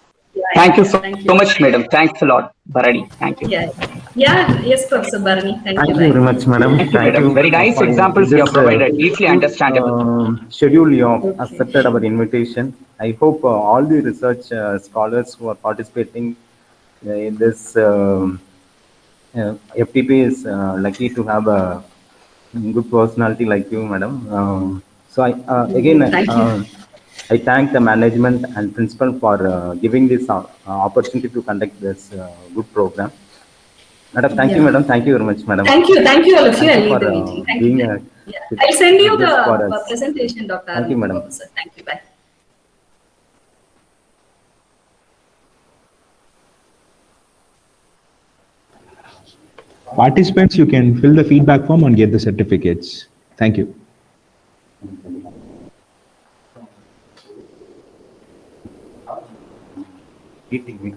Thank you so much, madam. Thanks a lot, Bharani. Thank you. Yes, Professor Bharani. Thank you very much, madam. Thank you, madam. Very nice examples you have provided, easily understandable. Schedule you have accepted our invitation. I hope all the research scholars who are participating in this FTP is lucky to have a good personality like you, madam. So I thank the management and principal for giving this opportunity to conduct this good program. Madam, thank you, madam. Thank you very much, madam. Thank you all of you. I'll leave the meeting. Thank you. I'll send you the presentation, Dr. Thank you, madam. Thank you. Bye. Participants, you can fill the feedback form and get the certificates. Thank you. Meeting.